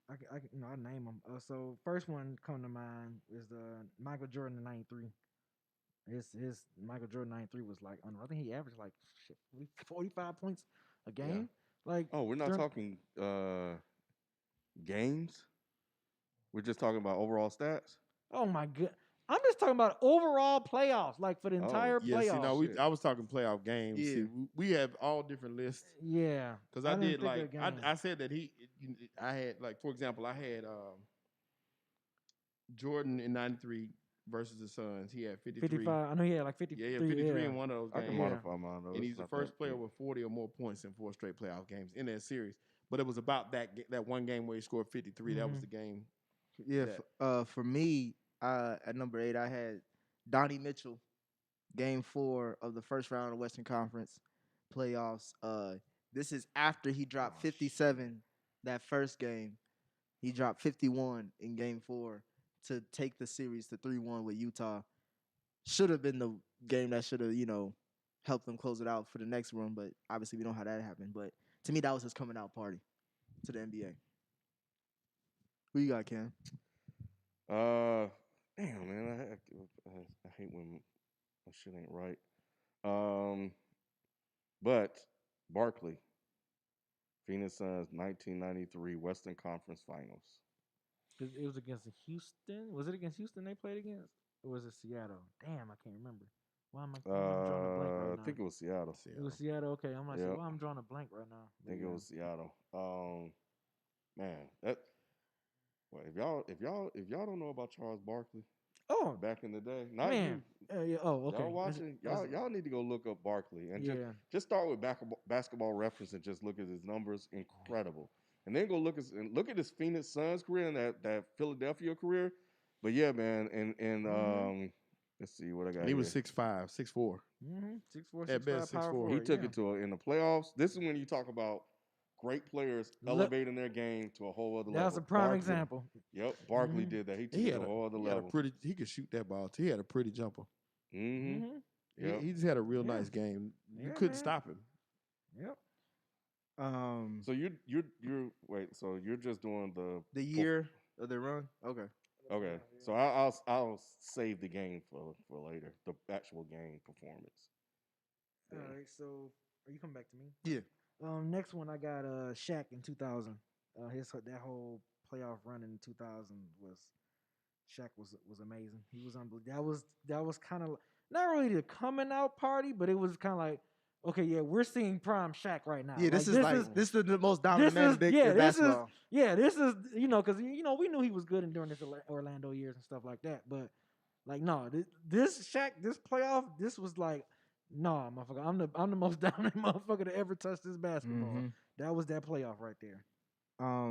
I name them. So first one come to mind is the Michael Jordan in '93. His Michael Jordan '93 was like I think he averaged like shit, 45 points a game. Like Oh, we're not during, talking games. We're just talking about overall stats. oh my god, I'm just talking about overall playoffs, like for the Oh, entire Yeah, see, now playoffs. shit. I was talking playoff games. See, Yeah. we have all different lists. Yeah, Because I didn't did think of like the game. I said that I had like for example I had Jordan in '93 versus the Suns. He had 53. 55. I know he had like 53. Yeah, he had 53 Yeah. in one of those I can games. Yeah. modify mine though. And It's he's the not first that player big. with 40 or more points in 4 straight playoff games in that series. But it was about that one game where he scored 53. That was Mhm. the game. Yeah, that- for me, at number 8, I had Donnie Mitchell, Game 4 of the first round of Western Conference playoffs. This is after he dropped 57 that first game. He dropped 51 in Game 4 to take the series to 3-1 with Utah. Should have been the game that should have, helped them close it out for the next run, but obviously we know how that happened. But to me, that was his coming out party to the NBA. Who you got, Cam? Damn man, I hate when my shit ain't right. But Barkley, Phoenix Suns, 1993 Western Conference Finals. It was against Houston. Was it against Houston they played against? Or was it Seattle? Damn, I can't remember. Why am I drawing a blank right I now? think it was Seattle. It was Seattle. Okay, I'm like, Yep. well, I'm drawing a blank right now. I think it was Seattle. Man, that. Well, if y'all don't know about Charles Barkley Oh back in the day, not man. Yeah, oh, okay. y'all watching, y'all need to go look up Barkley and Yeah. just start with basketball reference and just look at his numbers. Incredible, and then go look at his Phoenix Suns career and that Philadelphia career. But yeah, man, and let's see what I got. And he was here. 6'5", 6'4". 6'4", At 6'5", best, power 6'4". forward. He took yeah. it to in the playoffs. This is when you talk about great players elevating their game to a whole other level. That's a prime Barkley- example. Yep, Barkley Mhm. did that. He took He it had to a whole other he had a level. pretty. He could shoot that ball too. He had a pretty jumper. Mm-hmm. Yep. He just had a real Yeah. nice game. You Yeah, couldn't man. stop him. Yep. So you're wait. So you're just doing The year of the run? Okay. Okay. So I'll save the game for later. The actual game performance. All right. So, are you coming back to me? Yeah. Next one I got Shaq in 2000. That whole playoff run in 2000 was Shaq was amazing. He was unbelievable. That was kind of not really the coming out party, but it was kind of like, okay, yeah, we're seeing prime Shaq right now. Yeah, this is the most dominant this man is- in big yeah, in this is- basketball. Yeah, this is because we knew he was good during his Orlando years and stuff like that. But like, no, this Shaq, this playoff, this was like, nah, motherfucker, I'm the most dominant motherfucker to ever touch this basketball. Mhm. That was that playoff right there.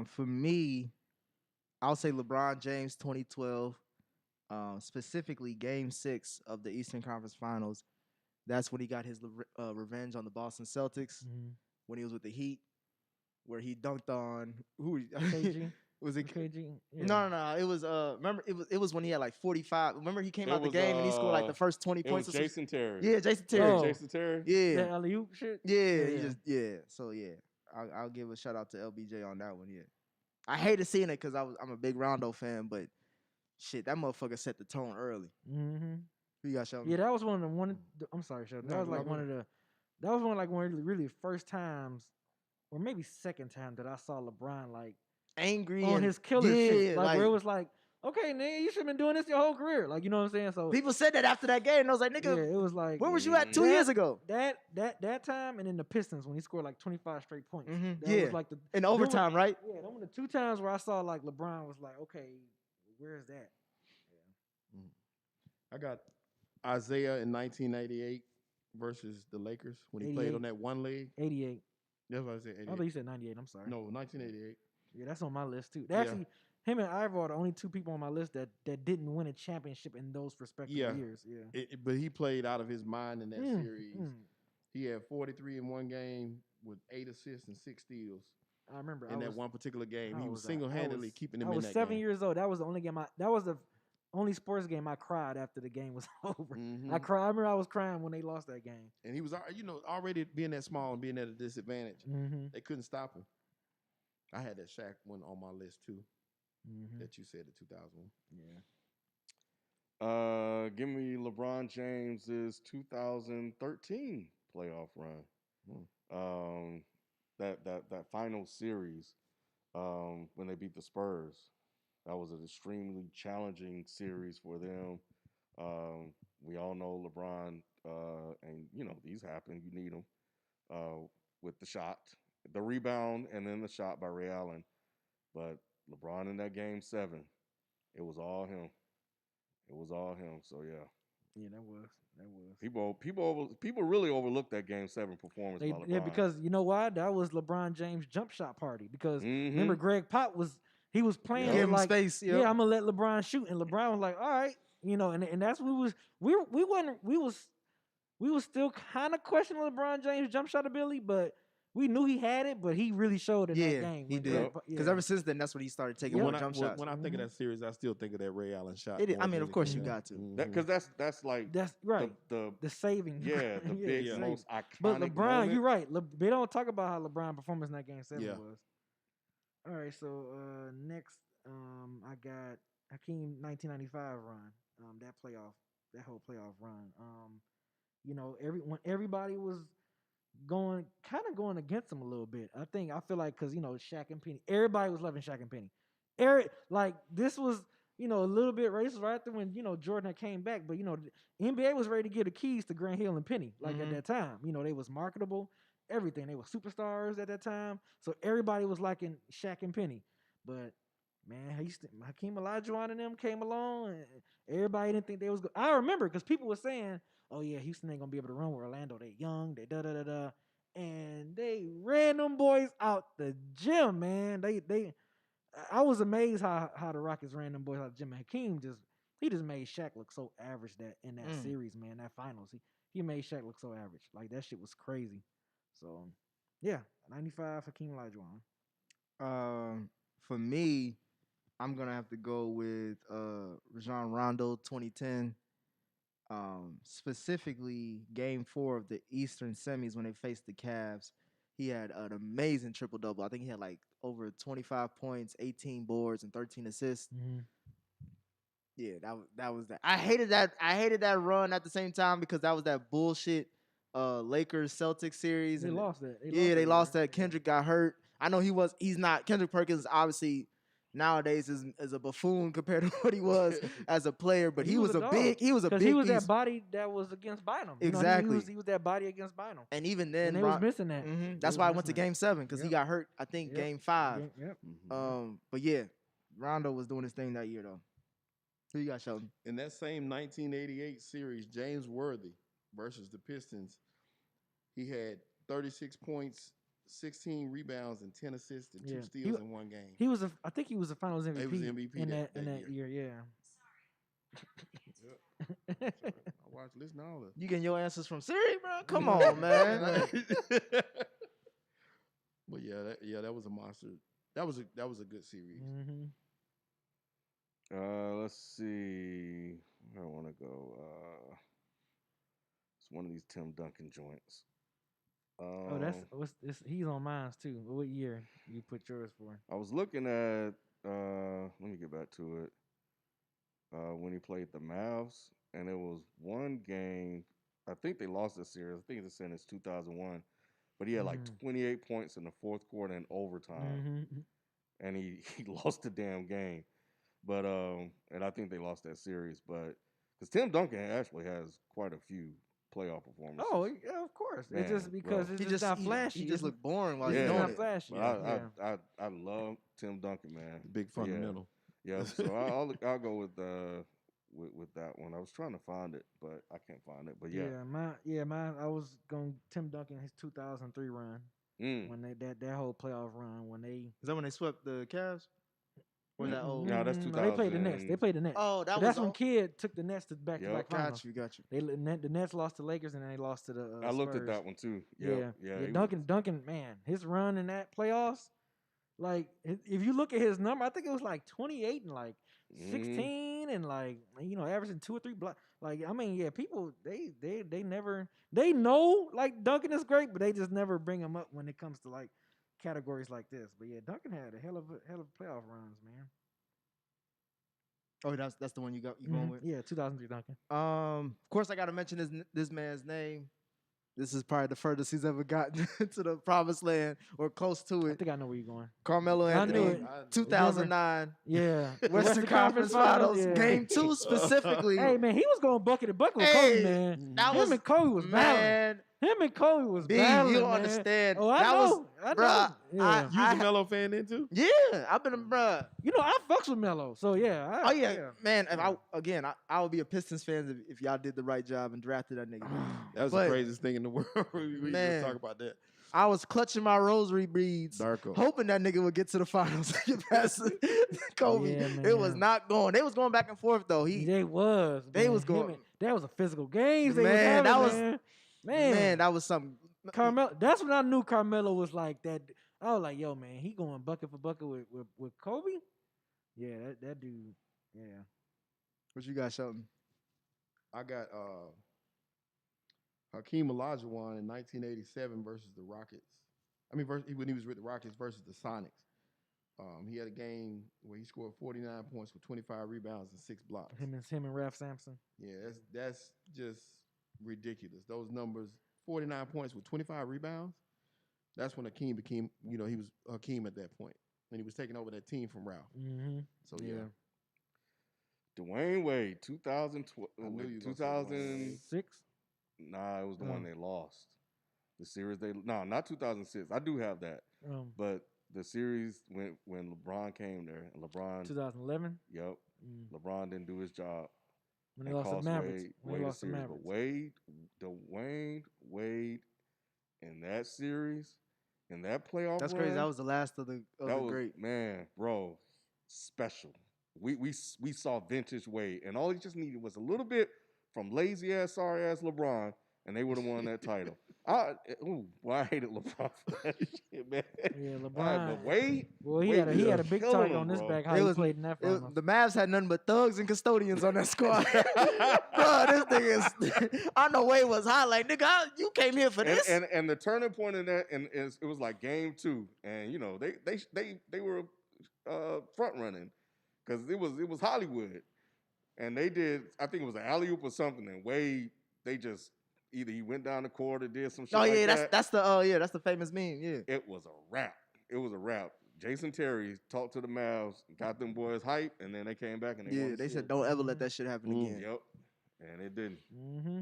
For me, I'll say LeBron James 2012, specifically Game 6 of the Eastern Conference Finals. That's when he got his revenge on the Boston Celtics when he was with the Heat, where he dunked on who KG. was it? KG. Yeah. No. It was remember it was when he had like 45. Remember he came It out the was, game and he scored like the first 20 It points. was or some Jason Terry. Yeah, Jason Terry. Oh. Jason Terry. Yeah, That alley-oop shit. yeah. So yeah, I'll give a shout out to LBJ on that one. Yeah, I hated seeing it because I'm a big Rondo fan, but shit, that motherfucker set the tone early. Mm-hmm. Who you got, Sheldon? Yeah, that was I'm sorry, Sheldon. That No, was like go one of the. That was one of really the first times, or maybe second time that I saw LeBron like Angry on and his killer shit, like where it like, was like, okay, nigga, you should have been doing this your whole career, like you know what I'm saying. So people said that after that game, and I was like, yeah, nigga, it was like where was you at 2 that- years ago? That time, and then the Pistons when he scored like 25 straight points. Mhm, That yeah. was like In overtime, right? Yeah, those were the 2 times where I saw like LeBron was like, okay, where's that? I got Isaiah in 1988 versus the Lakers when he played 88. on that one leg. 88. That's what I said. I thought 88. you said 98. I'm sorry. No, 1988. Yeah, that's on my list too. Yeah. Actually, him and Ivor are the only 2 people on my list that didn't win a championship in those respective Yeah. years. Yeah. But he played out of his mind in that series. Mm. He had 43 in one game with 8 assists and 6 steals I remember in that one particular game. I He was was- I single-handedly was- keeping him I in was that 7 game. years old. That was the only game that was the only sports game I cried after the game was over. Mhm. I remember I was crying when they lost that game. And he was, already being that small and being at a disadvantage. Mm-hmm. They couldn't stop him. I had that Shaq one on my list too. Mm-hmm. That you said the 2001. Yeah. Give me LeBron James's 2013 playoff run. Um, that final series, when they beat the Spurs, that was an extremely challenging series for them. We all know LeBron, and these happen. You need him with the shot, the rebound, and then the shot by Ray Allen. But LeBron in that game 7, it was all him. It was all him. So yeah. Yeah, that was. People really overlooked that game 7 performance by LeBron. Yeah, because you know why? That was LeBron James' jump shot party. Because remember, Mhm. Greg Pop was playing Give him like, space. Yep. yeah, I'm gonna let LeBron shoot, and LeBron was like, all right, and that's what we was still kind of questioning LeBron James' jump shot ability, but we knew he had it, but he really showed in that Yeah, game. he when did. Greg Pop- Because yeah. ever since then, that's when he started taking But more when jump I, shots. when I think of that series, I still think of that Ray Allen shot. It is, I more mean, than of course you anything got to. else. Because that's like That's right. the The saving, yeah the Yeah, big yeah. saving. most iconic. But LeBron, moment. you're right. They don't talk about how LeBron performance in that game 7 Yeah. was. All right, so next, I got Hakeem 1995 run. That whole playoff run. Everybody was kind of going against him a little bit. I feel like because Shaq and Penny, everybody was loving Shaq and Penny. This was a little bit racist right after when Jordan had came back, but the NBA was ready to give the keys to Grant Hill and Penny. Like at that time, they was marketable, everything. They were superstars at that time, so everybody was liking Shaq and Penny. But man, Hakeem Olajuwon and them came along, and everybody didn't think they was good. I remember because people were saying, "Oh yeah, Houston ain't gonna be able to run with Orlando. They young, they da da da da," and they ran them boys out the gym, man. I was amazed how the Rockets ran them boys out the gym. And Hakeem just made Shaq look so average that in that series, man, that finals, he made Shaq look so average. Like that shit was crazy. So yeah, 95 Hakeem Olajuwon. For me, I'm gonna have to go with Rajon Rondo 2010. Specifically Game 4 of the Eastern semis when they faced the Cavs. He had an amazing triple double. I think he had like over 25 points, 18 boards, and 13 assists. Yeah, that was that. I hated that run at the same time because that was that bullshit Lakers Celtics series. They and lost that. They lost that. Kendrick got hurt. I know he's not Kendrick Perkins obviously nowadays is a buffoon compared to what he was as a player, but he was a big piece. That body that was against Bynum. Exactly. He was that body against Bynum. And even then, and they was missing that. That's why I went to Game 7 because he got hurt. I think Game 5. Yep. But yeah, Rondo was doing his thing that year though. Who you got, Sheldon? In that same 1988 series, James Worthy versus the Pistons, he had 36 points, 16 rebounds, and 10 assists and 2 steals in one game. I think he was the Finals MVP. He was MVP in that year. Yeah. I watch, listen to all of it. You getting your answers from Siri, bro? Come on, man. But that was a monster. That was a good series. Let's see. Where I want to go. It's one of these Tim Duncan joints. He's on mine too. What year you put yours for? I was looking at. Let me get back to it. When he played the Mavs, and it was one game. I think they lost this series. I think it's in 2001, but he had like 28 points in the fourth quarter and overtime, and he lost the damn game. But and I think they lost that series. But because Tim Duncan actually has quite a few playoff performances. Oh yeah, of course. Man, it's just because it's just not flashy. He just looked boring while he's he's doing doing not it. flashy. But I love Tim Duncan, man. Big fundamental. Yeah. So I'll go with that one. I was trying to find it, but I can't find it. But mine. I was going Tim Duncan his 2003 run when that whole playoff run when they Is that when they swept the Cavs? Or that old? No, that's 2000. They played the Nets. They played the Nets. Oh, that's when Kidd took the Nets to back-to-back finals. Got you. The Nets lost to Lakers and then they lost to the. I looked Spurs. at that one too. Yeah. Duncan, man, his run in that playoffs, like if you look at his number, I think it was like 28 and like 16 and like averaging 2 or 3 blocks. Like I mean, yeah, people they know like Duncan is great, but they just never bring him up when it comes to like categories like this. But yeah, Duncan had a hell of playoff runs, man. Oh, that's the one you going with. Yeah, 2003 Duncan. Of course, I got to mention this man's name. This is probably the furthest he's ever gotten to the promised land or close to I it. think I know where you're going. Carmelo I knew Anthony, it. 2009 Yeah, the Western Conference Finals, yeah. Game 2 specifically. Hey man, he was going bucket to bucket with Hey, Kobe, man. that Him was and Kobe was battling. man. Him and Kobe was B, battling, you don't man. understand. Oh, I that know. was, I know. bruh. Yeah. You was a Melo fan then too? Yeah, I've been, bruh. You know, I fucks with Melo, so yeah. Oh yeah, man. If I would be a Pistons fan if y'all did the right job and drafted that nigga. That was But, the craziest thing in the world. we man, just talk about that. I was clutching my rosary beads, Darko. hoping that nigga would get to the finals and get past Kobe. Yeah, It was man. not going. They was going back and forth though. They was. They man. was going- Him and- That was a physical game. Man, that was- man. that was something. Carmelo. That's when I knew Carmelo was like that. I was like, yo, man, he going bucket for bucket with Kobe. Yeah, that dude. Yeah. What you got, Shelton? I got Hakeem Olajuwon in 1987 versus the Rockets. I mean, when he was with the Rockets versus the Sonics. He had a game where he scored 49 points with 25 rebounds and 6 blocks. Him and Ralph Sampson. Yeah, that's just ridiculous. Those numbers, 49 points with 25 rebounds. That's when Hakeem became, he was Hakeem at that point. And he was taking over that team from Ralph. Mm-hmm. So, yeah. Dwayne Wade, 2012. I knew you was gonna say 2000. Dwayne Wade. 6. Nah, it was the one they lost. The series not 2006. I do have that, but the series when LeBron came there and LeBron 2011. Yep. LeBron didn't do his job. When they lost the Mavericks. Wade the series. But Dwayne Wade in that series, in that playoff That's run, crazy. That was the last of the great. Man, bro, special. We saw vintage Wade, and all he just needed was a little bit from lazy ass, sorry ass LeBron, and they would have won that title. I hated LeBron for that shit, man. Yeah, LeBron. But Wade, Well, he Wade had a big killing target him, on his bro. back. How he played in that finals. The Mavs had nothing but thugs and custodians on that squad. Bro, this nigga is. I know Wade was hot. Like, nigga, you came here for this. And the turning point in that, and it was like game 2, and they were front running because it was Hollywood, and they did. I think it was an alley oop or something, and Wade they just. Either he went down the court or did some shit. That's the famous meme. Yeah, it was a wrap. It was a wrap. Jason Terry talked to the Mavs, got them boys hype, and then they came back and won the they said series. don't ever let that shit happen again. Yep, and it didn't. Mm-hmm.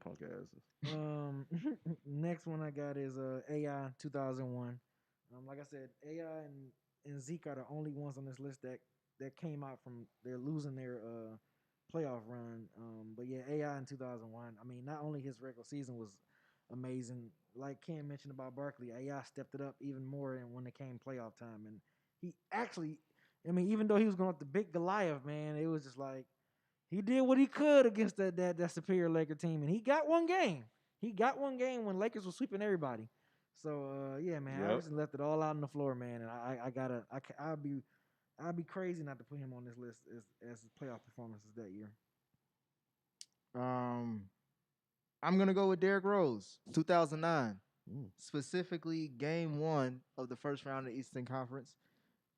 Punk asses. Next one I got is AI 2001. Like I said, AI and Zeke are the only ones on this list that came out from they're losing their playoff run. But yeah, AI in 2001. I mean, not only his regular season was amazing, like Cam mentioned about Barkley, AI stepped it up even more when it came playoff time. And he actually, I mean, even though he was going up the big Goliath, man, it was just like he did what he could against that superior Laker team, and he got one game. He got one game when Lakers were sweeping everybody. So yeah, man, I just left it all out on the floor, man, and I'd be crazy not to put him on this list as playoff performances that year. I'm gonna go with Derrick Rose, 2009, specifically Game 1 of the first round of the Eastern Conference.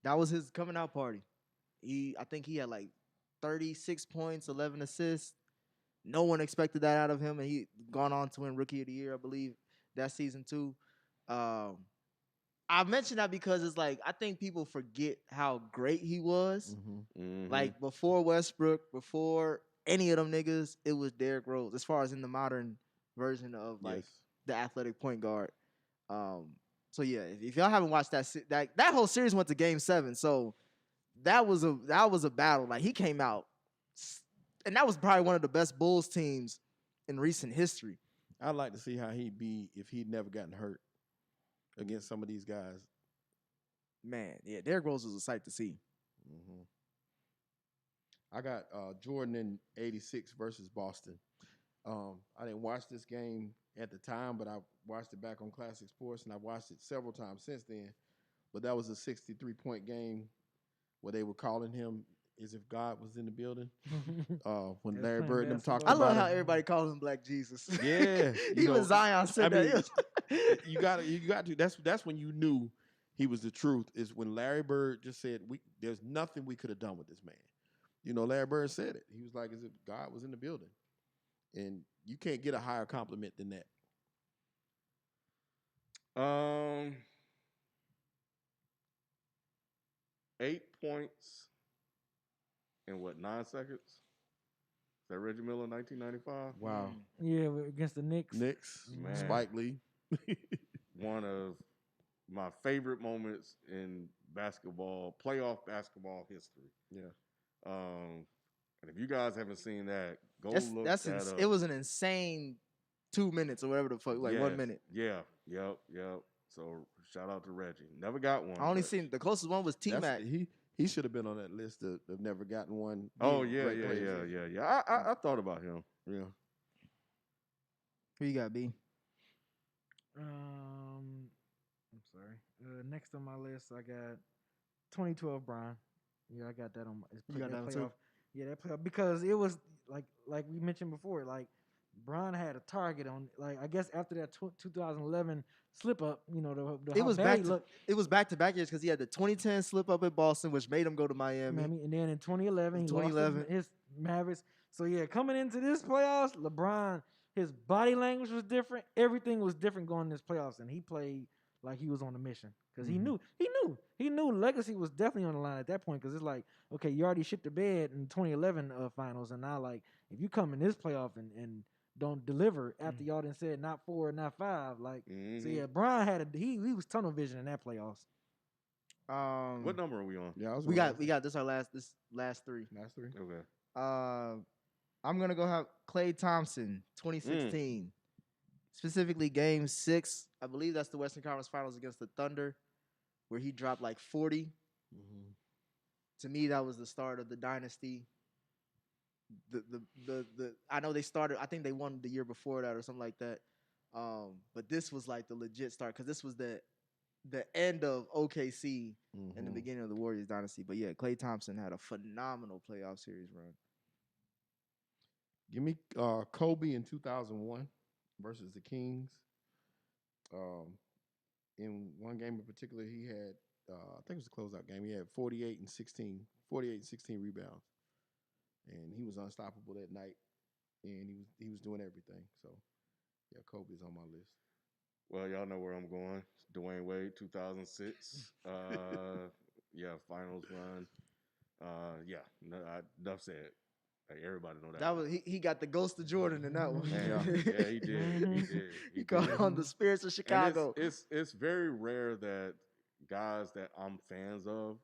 That was his coming out party. I think he had like 36 points, 11 assists. No one expected that out of him, and he gone on to win Rookie of the Year, I believe, that season too. I mentioned that because it's like I think people forget how great he was. Mm-hmm. Like before Westbrook, before any of them niggas, it was Derrick Rose. As far as in the modern version of like the athletic point guard. So yeah, if y'all haven't watched that whole series went to Game 7. So that was a battle. Like he came out, and that was probably one of the best Bulls teams in recent history. I'd like to see how he'd be if he'd never gotten hurt against some of these guys. Man, yeah, Derrick Rose was a sight to see. Mm-hmm. I got Jordan in '86 versus Boston. I didn't watch this game at the time, but I watched it back on Classic Sports, and I've watched it several times since then. But that was a 63-point game where they were calling him is if God was in the building. When They was Larry playing Bird and them talked I basketball. love about how him. everybody calls him Black Jesus. Yeah, Even Zion said I mean, that. you got to. That's when you knew he was the truth. Is when Larry Bird just said, there's nothing we could have done with this man. You know, Larry Bird said it. He was like, as if God was in the building, and you can't get a higher compliment than that. 8 points in what, 9 seconds? Is that Reggie Miller, 1995? Wow, Yeah, against the Knicks. Knicks, Man. Spike Lee. One of my favorite moments in basketball, playoff basketball history. Yeah, And if you guys haven't seen that, go That's, look that's that ins- up. it was an insane 2 minutes or whatever the fuck, like 1 minute. Yeah, yep. So shout out to Reggie. Never got one. I only but- seen the closest one was T Mac. he should have been on that list of never gotten one. Oh Being yeah, great yeah, players. yeah, yeah, yeah. I thought about him. Yeah. Who you got, B? I'm sorry. Next on my list, I got 2012 Brian. Yeah, I got that on my. You got that one too? playoff. Yeah, that playoff because it was like we mentioned before. Like Brian had a target on. Like I guess after that 2011 slip up, you know the It how was bad back he to looked. it was back to back years because he had the 2010 slip up at Boston, which made him go to Miami. And then in 2011, he 2011. lost his Mavericks. So yeah, coming into this playoffs, LeBron, his body language was different. Everything was different going in this playoffs, and he played like he was on a mission because he knew legacy was definitely on the line at that point. Because it's like, okay, you already shipped the bed in 2011 finals, and now like if you come in this playoff and don't deliver after y'all done said not 4, not 5, like so yeah, Brian had he was tunnel vision in that playoffs. What number are we on? Yeah, I was we wondering. got this last three. Last three. Okay. I'm gonna go have Klay Thompson, 2016, specifically Game 6. I believe that's the Western Conference Finals against the Thunder, where he dropped like 40. Mm-hmm. To me, that was the start of the dynasty. The I know they started. I think they won the year before that or something like that. But this was like the legit start because this was the end of OKC and the beginning of the Warriors dynasty. But yeah, Klay Thompson had a phenomenal playoff series run. Give me Kobe in 2001 versus the Kings. In one game in particular, he had, I think it was a closeout game. He had 48 and 16 rebounds, and he was unstoppable that night. And he was doing everything. So, yeah, Kobe's on my list. Well, y'all know where I'm going. Dwayne Wade, 2006. Yeah, finals run. Yeah, enough said. Like, everybody know that. That was he got the ghost of Jordan in that one. Man, yeah, he did. He called on the spirits of And Chicago. it's very rare that guys that I'm fans of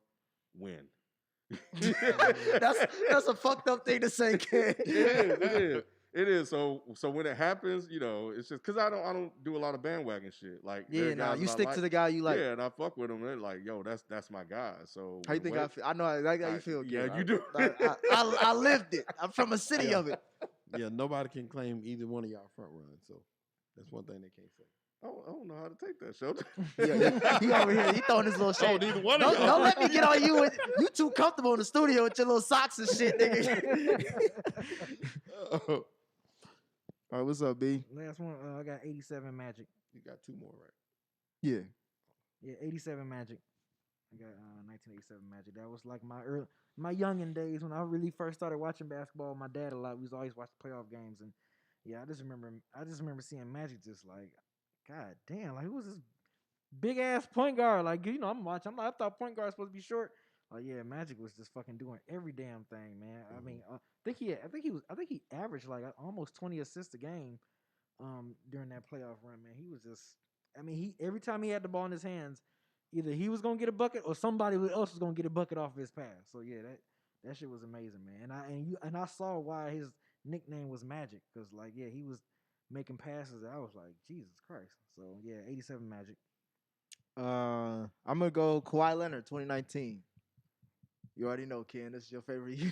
win. That's a fucked up thing to say, kid. It is. So when it happens, you know, it's just because I don't do a lot of bandwagon shit. Like, there are Yeah, nah, guys you that I stick to the guy you like. Yeah, and I fuck with them. They're like, yo, that's my guy. So How you think I feel? I know how you feel. Yeah, kid. you do. I lived it. I'm from a city of it. Yeah, nobody can claim either one of y'all front runs. So that's one thing they can't say. I don't know how to take that, Shelton. Yeah, he over here. He throwing his little shit. neither one of y'all. Don't let me get on you. You too comfortable in the studio with your little socks and shit, nigga. All right, what's up, B? Last one, I got 87 Magic. You got two more, right? Yeah. Yeah, 87 Magic. I got 1987 Magic. That was like my youngin' days when I really first started watching basketball. My dad a lot. We was always watching playoff games, and yeah, I just remember seeing Magic just like, God damn, like who was this big ass point guard? Like, you know, I'm watching. I thought point guard was supposed to be short. Yeah, Magic was just fucking doing every damn thing, man. I mean, I think he averaged like almost 20 assists a game during that playoff run, man. He was just, I mean, every time he had the ball in his hands, either he was gonna get a bucket or somebody else was gonna get a bucket off his pass. So yeah, that shit was amazing, man. And I saw why his nickname was Magic, because like yeah, he was making passes. I was like, Jesus Christ. So yeah, 87 Magic. I'm gonna go Kawhi Leonard, 2019. You already know, Ken. This is your favorite year.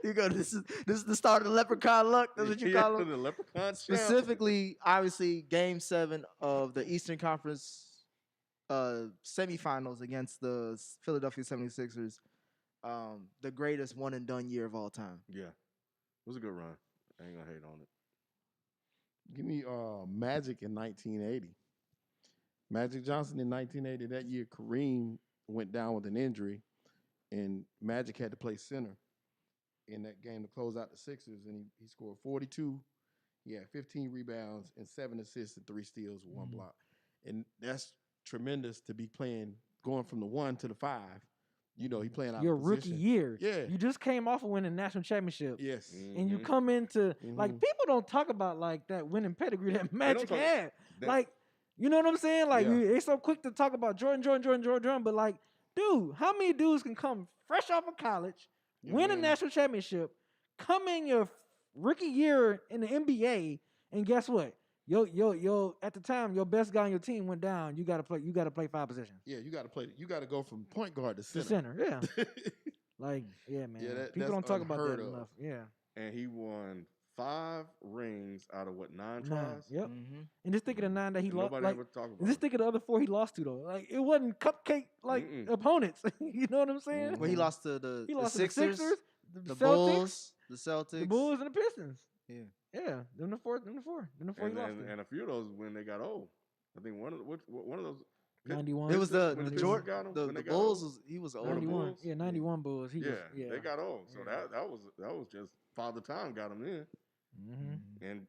You go. This is the start of the leprechaun luck. That's what you call him. The leprechaun champ. Specifically, obviously, Game 7 of the Eastern Conference semifinals against the Philadelphia 76ers. the greatest one and done year of all time. Yeah, it was a good run. I ain't gonna hate on it. Give me Magic in 1980. Magic Johnson in 1980. That year, Kareem went down with an injury, and Magic had to play center in that game to close out the Sixers, and he scored 42. He had 15 rebounds and 7 assists and 3 steals with 1 block. And that's tremendous to be playing, going from the 1 to the 5. You know, he playing out Your of rookie position. year. Yeah. You just came off of winning a national championship. Yes. And you Mhm. come into like Mhm. people don't talk about like that winning pedigree that Magic talk- had. that- Like, you know what I'm saying? Like Yeah. they so quick to talk about Jordan, but like, dude, how many dudes can come fresh off of college, Yeah, win a man. national championship, come in your rookie year in the NBA, and guess what? Yo, at the time, your best guy on your team went down. You gotta play 5 positions. Yeah, you got to play. You got to go from point guard to The center. center, yeah. Like, yeah, man. that- People that's don't talk about that unheard of. enough. Yeah. And he won 5 rings out of what 9 Nah, tries. yep. Mm-hmm. And just think of the 9 that he And lost. nobody Like, ever talk about. and just think of the other 4 he lost to though. Like, it wasn't cupcake like Mm-mm. opponents. You know what I'm saying? Mhm. When he lost to the, He the lost Sixers, to the Sixers, the Celtics, Bulls, the Celtics, the Bulls, and the Pistons. Yeah. Yeah, them the four he lost to. and a few of those when they got old. I think one of those. 91. It was the When the the Jordan, Pistons got him, the when they got Bulls old? was he was the older. 91. Bulls? Yeah, 91 Bulls. He Yeah, was, yeah. they got old. So Yeah. that was just Father Time got him in, Mm-hmm. and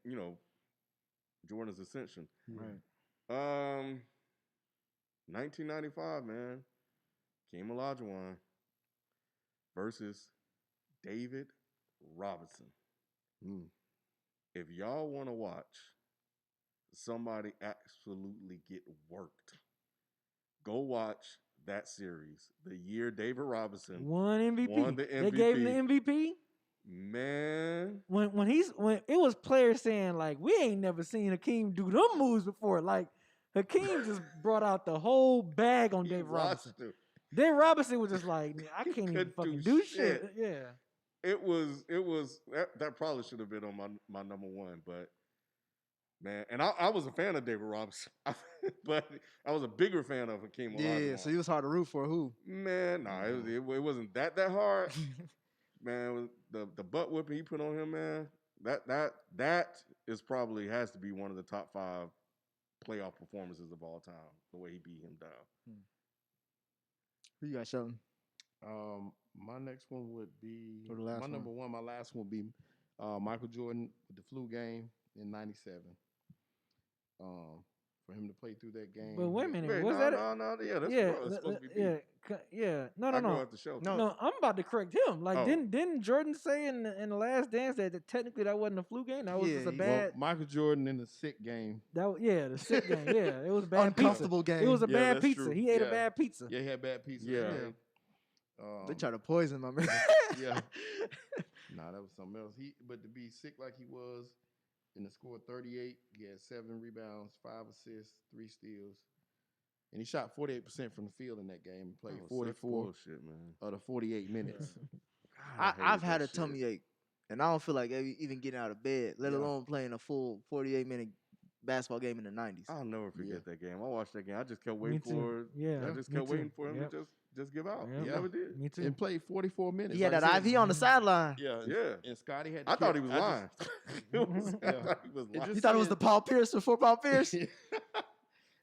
Jordan's ascension. Right. 1995, man, Keem Olajuwon versus David Robinson. Mm. If y'all want to watch somebody absolutely get worked, go watch that series. The year David Robinson Won MVP. won the They gave him the MVP. man. When it was players saying like we ain't never seen Hakeem do them moves before. Like Hakeem just brought out the whole bag on he David Robinson. watched him. David Robinson was just like, I He can't even couldn't fucking do do shit. shit. Yeah. It was that probably should have been on my number one, but man, and I was a fan of David Robinson, but I was a bigger fan of Hakeem Yeah, Olajuwon. so he was hard to root for. Who? Man, nah, it wasn't that hard. Man, it was the butt whipping he put on him, man. That is probably has to be one of the top 5 playoff performances of all time. The way he beat him down. Who you got, Sheldon? My next one would be Or the last my one? number one. My last one would be Michael Jordan with the flu game in '97. For him to play through that game. But wait a minute, Wait, was no, that? no, yeah, that's Yeah, it's supposed to be yeah, beat. yeah. No, I go no. at the show. No. No, I'm about to correct him. Like, Oh. didn't Jordan say in the Last Dance that technically that wasn't a flu game? That was Yeah, just a he- bad. Michael Jordan in the sick game. The sick game. Yeah, it was bad pizza. Uncomfortable game. It was a Yeah, bad that's pizza. true. He ate a Yeah. bad pizza. Yeah, he had bad pizza. Yeah. They try to poison my man. Yeah. Nah, that was something else. But to be sick like he was, and to score 38, he had 7 rebounds, 5 assists, 3 steals, and he shot 48% from the field in that game. He played That was 44 such bullshit, man. of the 48 minutes. I've had a tummy ache, and I don't feel like even getting out of bed, let Yeah. alone playing a full 48-minute basketball game in the 90s. I'll never forget Yeah. that game. I watched that game. I just kept Me waiting too. for. Yeah, I just me kept too. waiting for him Yep. to just give out. Yep. He Yeah. never did. Me too. And played 44 minutes. He had Like that I IV said. on the sideline. Yeah. Yeah. And Scotty had. I thought he was lying. It was- I Yeah. thought he was It lying. just- You thought it was the Paul Pierce before Paul Pierce?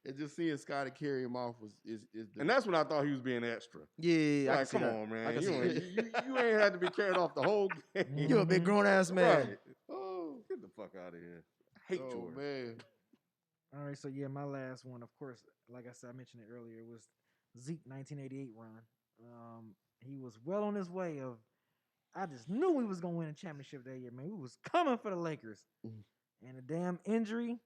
And just seeing Scotty carry him off is the, And that's when I thought he was being extra. Yeah, I can Like, see come that. on, I man. can You see ain't, that. you ain't had to be carried off the whole game. You a big grown ass man. Right. Oh, get the fuck out of here. I hate oh Jordan. man. All right, so yeah, my last one, of course, like I said, I mentioned it earlier, was Zeke 1988 run. He was well on his way of. I just knew we was gonna win a championship that year, man. We was coming for the Lakers, Mhm. and a damn injury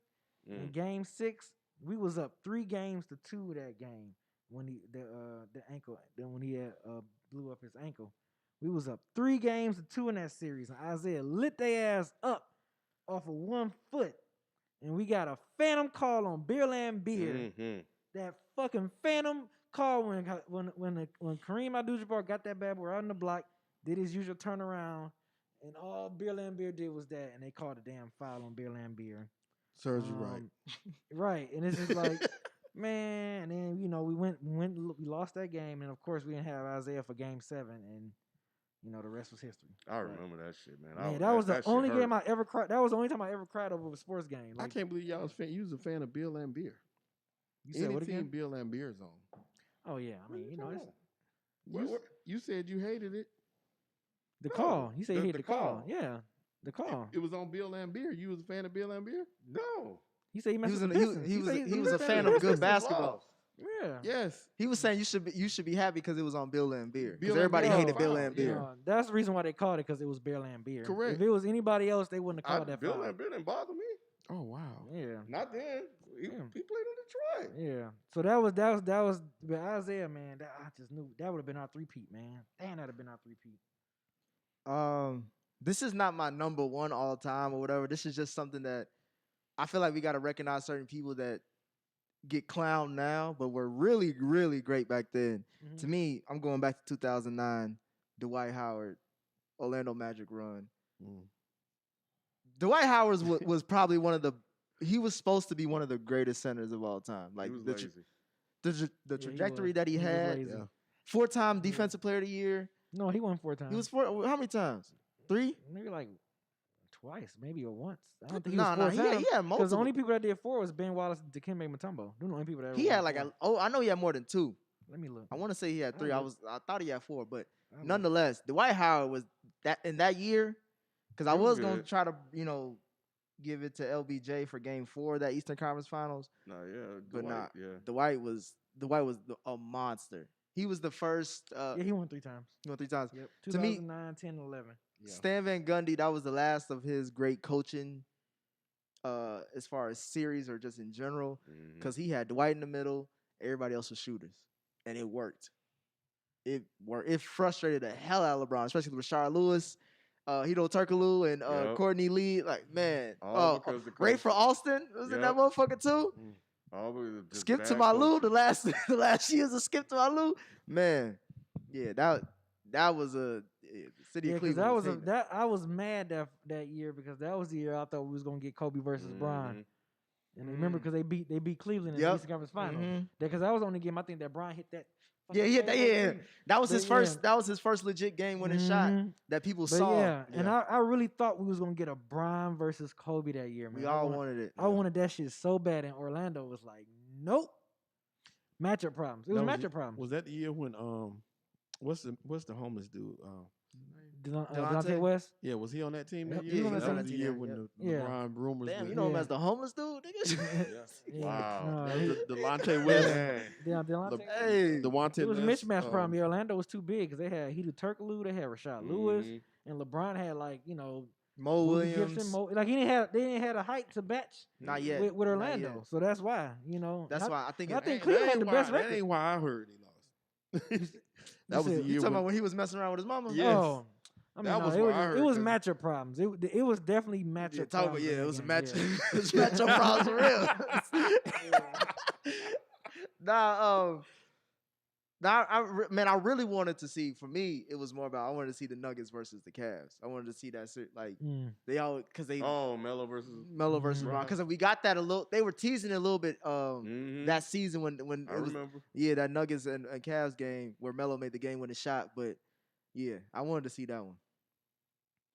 in Mm. Game 6. We was up 3-2 that game when the ankle. Then when he had blew up his ankle, we was up 3-2 in that series, and Isaiah lit their ass up off of 1 foot. And we got a phantom call on Beer and Beer. Mhm. That fucking phantom call when Kareem Abdul-Jabbar got that bad boy out on the block, did his usual turnaround, and all Beer and Beer did was that, and they called a damn foul on Beer and Beer. Serves you right. Right, and it's just like, man. And then we went we lost that game, and of course we didn't have Isaiah for Game 7, and the rest was history. I remember that shit, man. Man, that was the that shit only game hurt. I ever cried. That was the only time I ever cried over a sports game. I Like, can't believe y'all you was a fan of Bill Lambier. you said Any what team again? Bill Lambier's on. Oh yeah, I mean, You said you hated it. the No, call. You said you the hate the call. call. Yeah, the call. It was on Bill Lambier. You was a fan of Bill Lambier? No. He said he He messed was with in, the he, Pistons. he was said he was messed a with fan the of good Pistons. basketball. Yeah. Yes. He was saying you should be happy because it was on Bill Lambier. Bill Because everybody Lambier hated Bill foul, Lambier. yeah. That's the reason why they called it, because it was Bill Lambier. Correct. If it was anybody else, they wouldn't have called that Bill foul. Lambier didn't bother me. Oh wow. Yeah. Not then. He Yeah. played in Detroit. Yeah. So that was but Isaiah, man, that I just knew that would have been our three-peat, man. Damn, that'd have been our three-peat. This is not my number one all time or whatever. This is just something that I feel like we got to recognize certain people that get clowned now, but were really, really great back then. Mhm. To me, I'm going back to 2009, Dwight Howard, Orlando Magic run. Mm. Dwight Howard was probably he was supposed to be one of the greatest centers of all time. Like He was the lazy. the Yeah, he trajectory was. that he He was had, lazy. Yeah. 4-time defensive player of the year. No, he won 4 times. He was how many times? 3? maybe like twice, maybe or once. I don't think he No, was 4 times. he had multiple. Because the only people that did 4 was Ben Wallace and Dikembe Mutombo. They're the only people that ever He won had like 4. I know he had more than 2. Let me look. I want to say he had 3. look. I thought he had 4, but I'll look. nonetheless, Dwight Howard was that in that year. Because I He was was gonna good. try to give it to LBJ for Game 4 of that Eastern Conference Finals. No, yeah. But Dwight, not. Yeah. Dwight was a monster. He was the first. Yeah, he won 3 times. He won 3 times. Yep. To me- 2009, 10, 11. Yeah. Stan Van Gundy, that was the last of his great coaching, as far as series or just in general, Mhm. because he had Dwight in the middle, everybody else was shooters, and it worked. It worked. It frustrated the hell out of LeBron, especially with Rashard Lewis, Hito Turkoglu, and Yep. Courtney Lee. Like, man, All because the Ray coach- for Austin was in that Yep. motherfucker too. All because of Skip to bad my Lou, the coaching. last years of Skip to my Lou, man. Yeah, that was a city Yeah, of because Cleveland. I was mad that year, because that was the year I thought we was gonna get Kobe versus Bron. Mhm. And remember, because they beat Cleveland in Yep. the Eastern Conference Finals. Mhm. Because that was the only game I think that Bron hit that. Yeah, fucking fadeaway three. that was But his yeah. first. That was his first legit game winning shot Mhm. that people But saw. yeah, and I really thought we was gonna get a Bron versus Kobe that year, man. we all wanted it. I wanted that shit so bad, and Orlando was like, nope. Matchup problems. It was matchup problems. Was that the year when what's the homeless dude? Delonte Delonte? West. Yeah, was he on that team that Yep, year? he was that on was that the team year that when year. the Yeah. LeBron rumors. Damn, were- you know him Yeah. as the homeless dude, nigga. Yeah. Wow. No, Delonte West. Delonte. Hey, Delonte It was a West, mismatch problem. Yeah, Orlando was too big because they had Hito Turkoglu, they had Rashad Lewis, Mhm. and LeBron had Mo Boogie Williams. Gibson. They didn't have a height to match Not yet. with Not Orlando. yet. So that's why That's and why I think. I It, think That Cleveland ain't had the why- best That record. ain't why I heard he lost. That was said- the you year you talking when about when he was messing around with his mama? Yes. Oh, I mean, That no, was it what I was, heard, was 'cause- matchup problems. It was definitely matchup Yeah, talk about, problems. yeah, in it that was a game, match. yeah. It was matchup problems for real. Man, I really wanted to see. For me, it was more about I wanted to see the Nuggets versus the Cavs. I wanted to see that like Mm. they all because they Oh, Melo versus. Melo versus Mhm. Bron. Because we got that a little. They were teasing it a little bit Mhm. that season when I it was remember. that Nuggets and Cavs game where Melo made the game winning shot. But yeah, I wanted to see that one.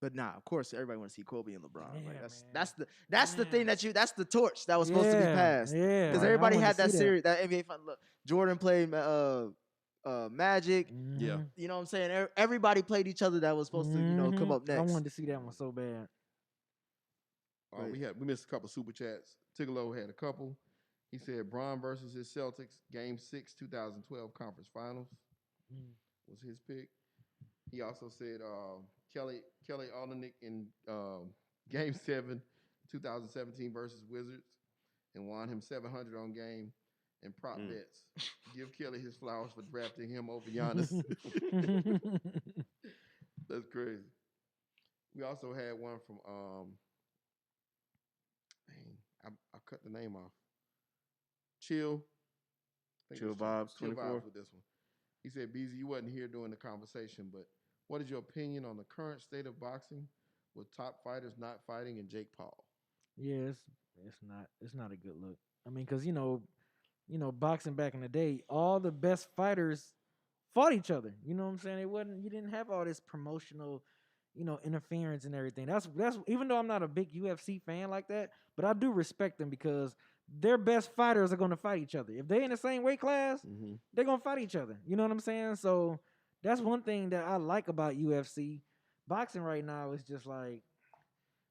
But nah, of course, everybody want to see Kobe and LeBron. Yeah, Like man. that's the thing Man. that's the torch that was supposed to be passed. Yeah, Because man, I everybody wanted had to that see series, that NBA. Look, Jordan played Magic. Yeah. Mhm. You know what I'm saying? Everybody played each other that was supposed to come Mhm. up next. I wanted to see that one so bad. We missed a couple super chats. Tigolo had a couple. He said Bron versus his Celtics, Game 6, 2012 Conference Finals Mm. was his pick. He also said Kelly Olynyk in Game 7, 2017 versus Wizards, and won him 700 on game and prop bets. Give Kelly his flowers for drafting him over Giannis. That's crazy. We also had one from I cut the name off. Chill. I think it Chill was Vibes, Chill 24. Vibes with this one. He said, "BZ, you wasn't here during the conversation, but what is your opinion on the current state of boxing with top fighters not fighting and Jake Paul?" Yeah, it's not a good look. I mean, because boxing back in the day, all the best fighters fought each other. You know what I'm saying? It wasn't you didn't have all this promotional, interference and everything. That's even though I'm not a big UFC fan like that, but I do respect them because their best fighters are gonna fight each other. If they in the same weight class, they're gonna fight each other. You know what I'm saying? So that's one thing that I like about UFC. Boxing right now is just like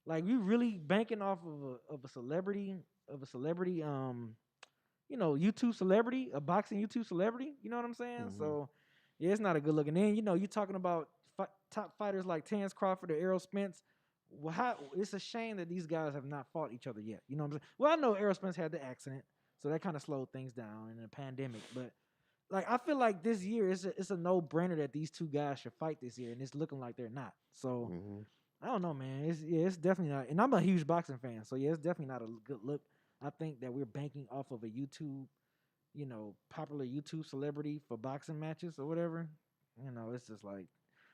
we really banking off of a celebrity YouTube celebrity, a boxing YouTube celebrity. You know what I'm saying? So, yeah, it's not a good look. And then, you're talking about top fighters like Terrence Crawford or Errol Spence. Well, it's a shame that these guys have not fought each other yet. You know what I'm saying? Well, I know Errol Spence had the accident, so that kind of slowed things down in the pandemic. But like, I feel like this year it's a no brainer that these two guys should fight this year, and it's looking like they're not. So. I don't know, man. It's definitely not, and I'm a huge boxing fan, so yeah, it's definitely not a good look. I think that we're banking off of a YouTube, popular YouTube celebrity for boxing matches or whatever. It's just like,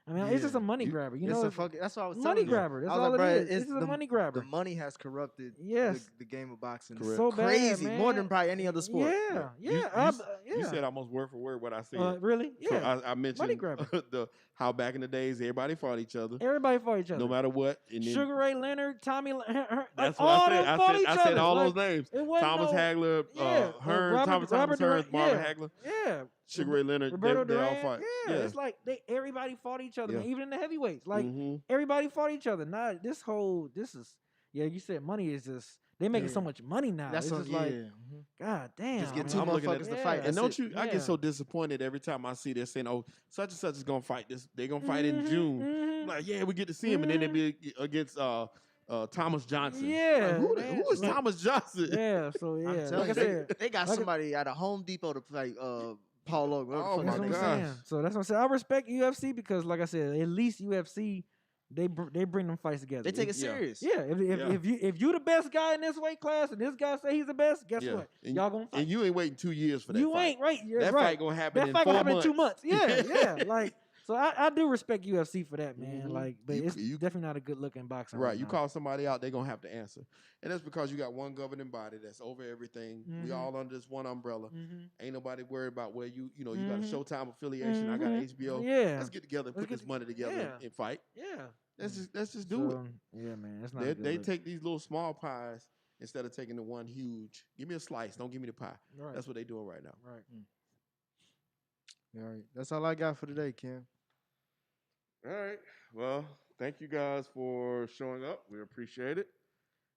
it's just a money grabber. That's what I was money telling you. grabber. That's I was all like, it bruh, is. It's just a money grabber. The money has corrupted Yes. the game of boxing. Correct. So Crazy, bad, more man. than probably any other sport. Yeah, You- yeah, you, yeah. said almost word for word what I said. Really? So Yeah. I Money mentioned grabber. how back in the days everybody fought each other, Everybody fought each other. no matter what. And then, Sugar Ray Leonard, Tommy, that's all what I said. them fought each I other. said all Like, those names. it wasn't Thomas no- Hagler, Hearns, Thomas Robert Hearns, Durant, Marvin yeah. Hagler, Yeah. Sugar Ray Leonard. Roberto They all Duran, fought. yeah, it's like everybody fought each other, Yeah. man, even in the heavyweights. Like Mhm. everybody fought each other. Now this is you said money is just they making so Yeah. much money now. That's it's what, just like Mhm. God damn. Just get man. two I'm looking at motherfuckers it. to fight. Yeah. And That's don't it. you? I Yeah. get so disappointed every time I see they're saying, "Oh, such and such is gonna fight this. They're gonna fight in June." Mhm. I'm like, yeah, we get to see him, and then they be against Thomas Johnson. Yeah, Like, man. who is Like- Thomas Johnson? Yeah, so I'm yeah, telling like I you, said, they got like I- somebody at a Home Depot to fight Paul Logan. Oh, What the that's fuck what is I'm that? gosh. saying. So that's what I'm saying. I respect UFC because, like I said, at least UFC they bring them fights together. They take it Yeah. serious. Yeah, if you the best guy in this weight class and this guy say he's the best, guess Yeah. what? And- Y'all gonna fight. And you ain't waiting 2 years for that. You fight. ain't right. You're That right. fight gonna happen. That in fight 4 gonna happen months. in 2 months. Yeah, yeah. Like so, I do respect UFC for that, man. Mhm. Like, but You- it's you- definitely not a good look in boxing. Right, you now. call somebody out, they're gonna have to answer, and that's because you got one governing body that's over everything. We Mhm. all under this one umbrella. Mhm. Ain't nobody worried about where you got a Mhm. Showtime affiliation. I got Mhm. HBO. Yeah. Let's get together and Let's put get this money together yeah. and fight. Yeah. Let's just do it. So, yeah, man. It's not. They, a good they look. take these little small pies instead of taking the one huge. Give me a slice. Don't give me the pie. Right. That's what they doing right now. Right. All right, that's all I got for today, Kim. All right. Well, thank you guys for showing up. We appreciate it.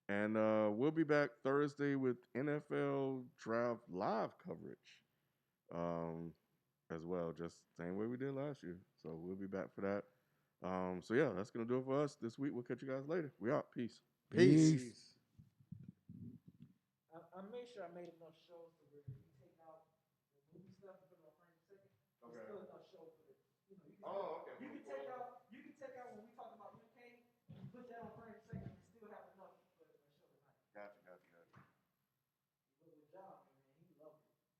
And we'll be back Thursday with NFL Draft live coverage as well, just same way we did last year. So we'll be back for that. So yeah, that's going to do it for us this week. We'll catch you guys later. We out. Peace. Peace. I made sure I made enough shows to where if you take out the movie stuff and put it on 100 seconds, there's still enough shows.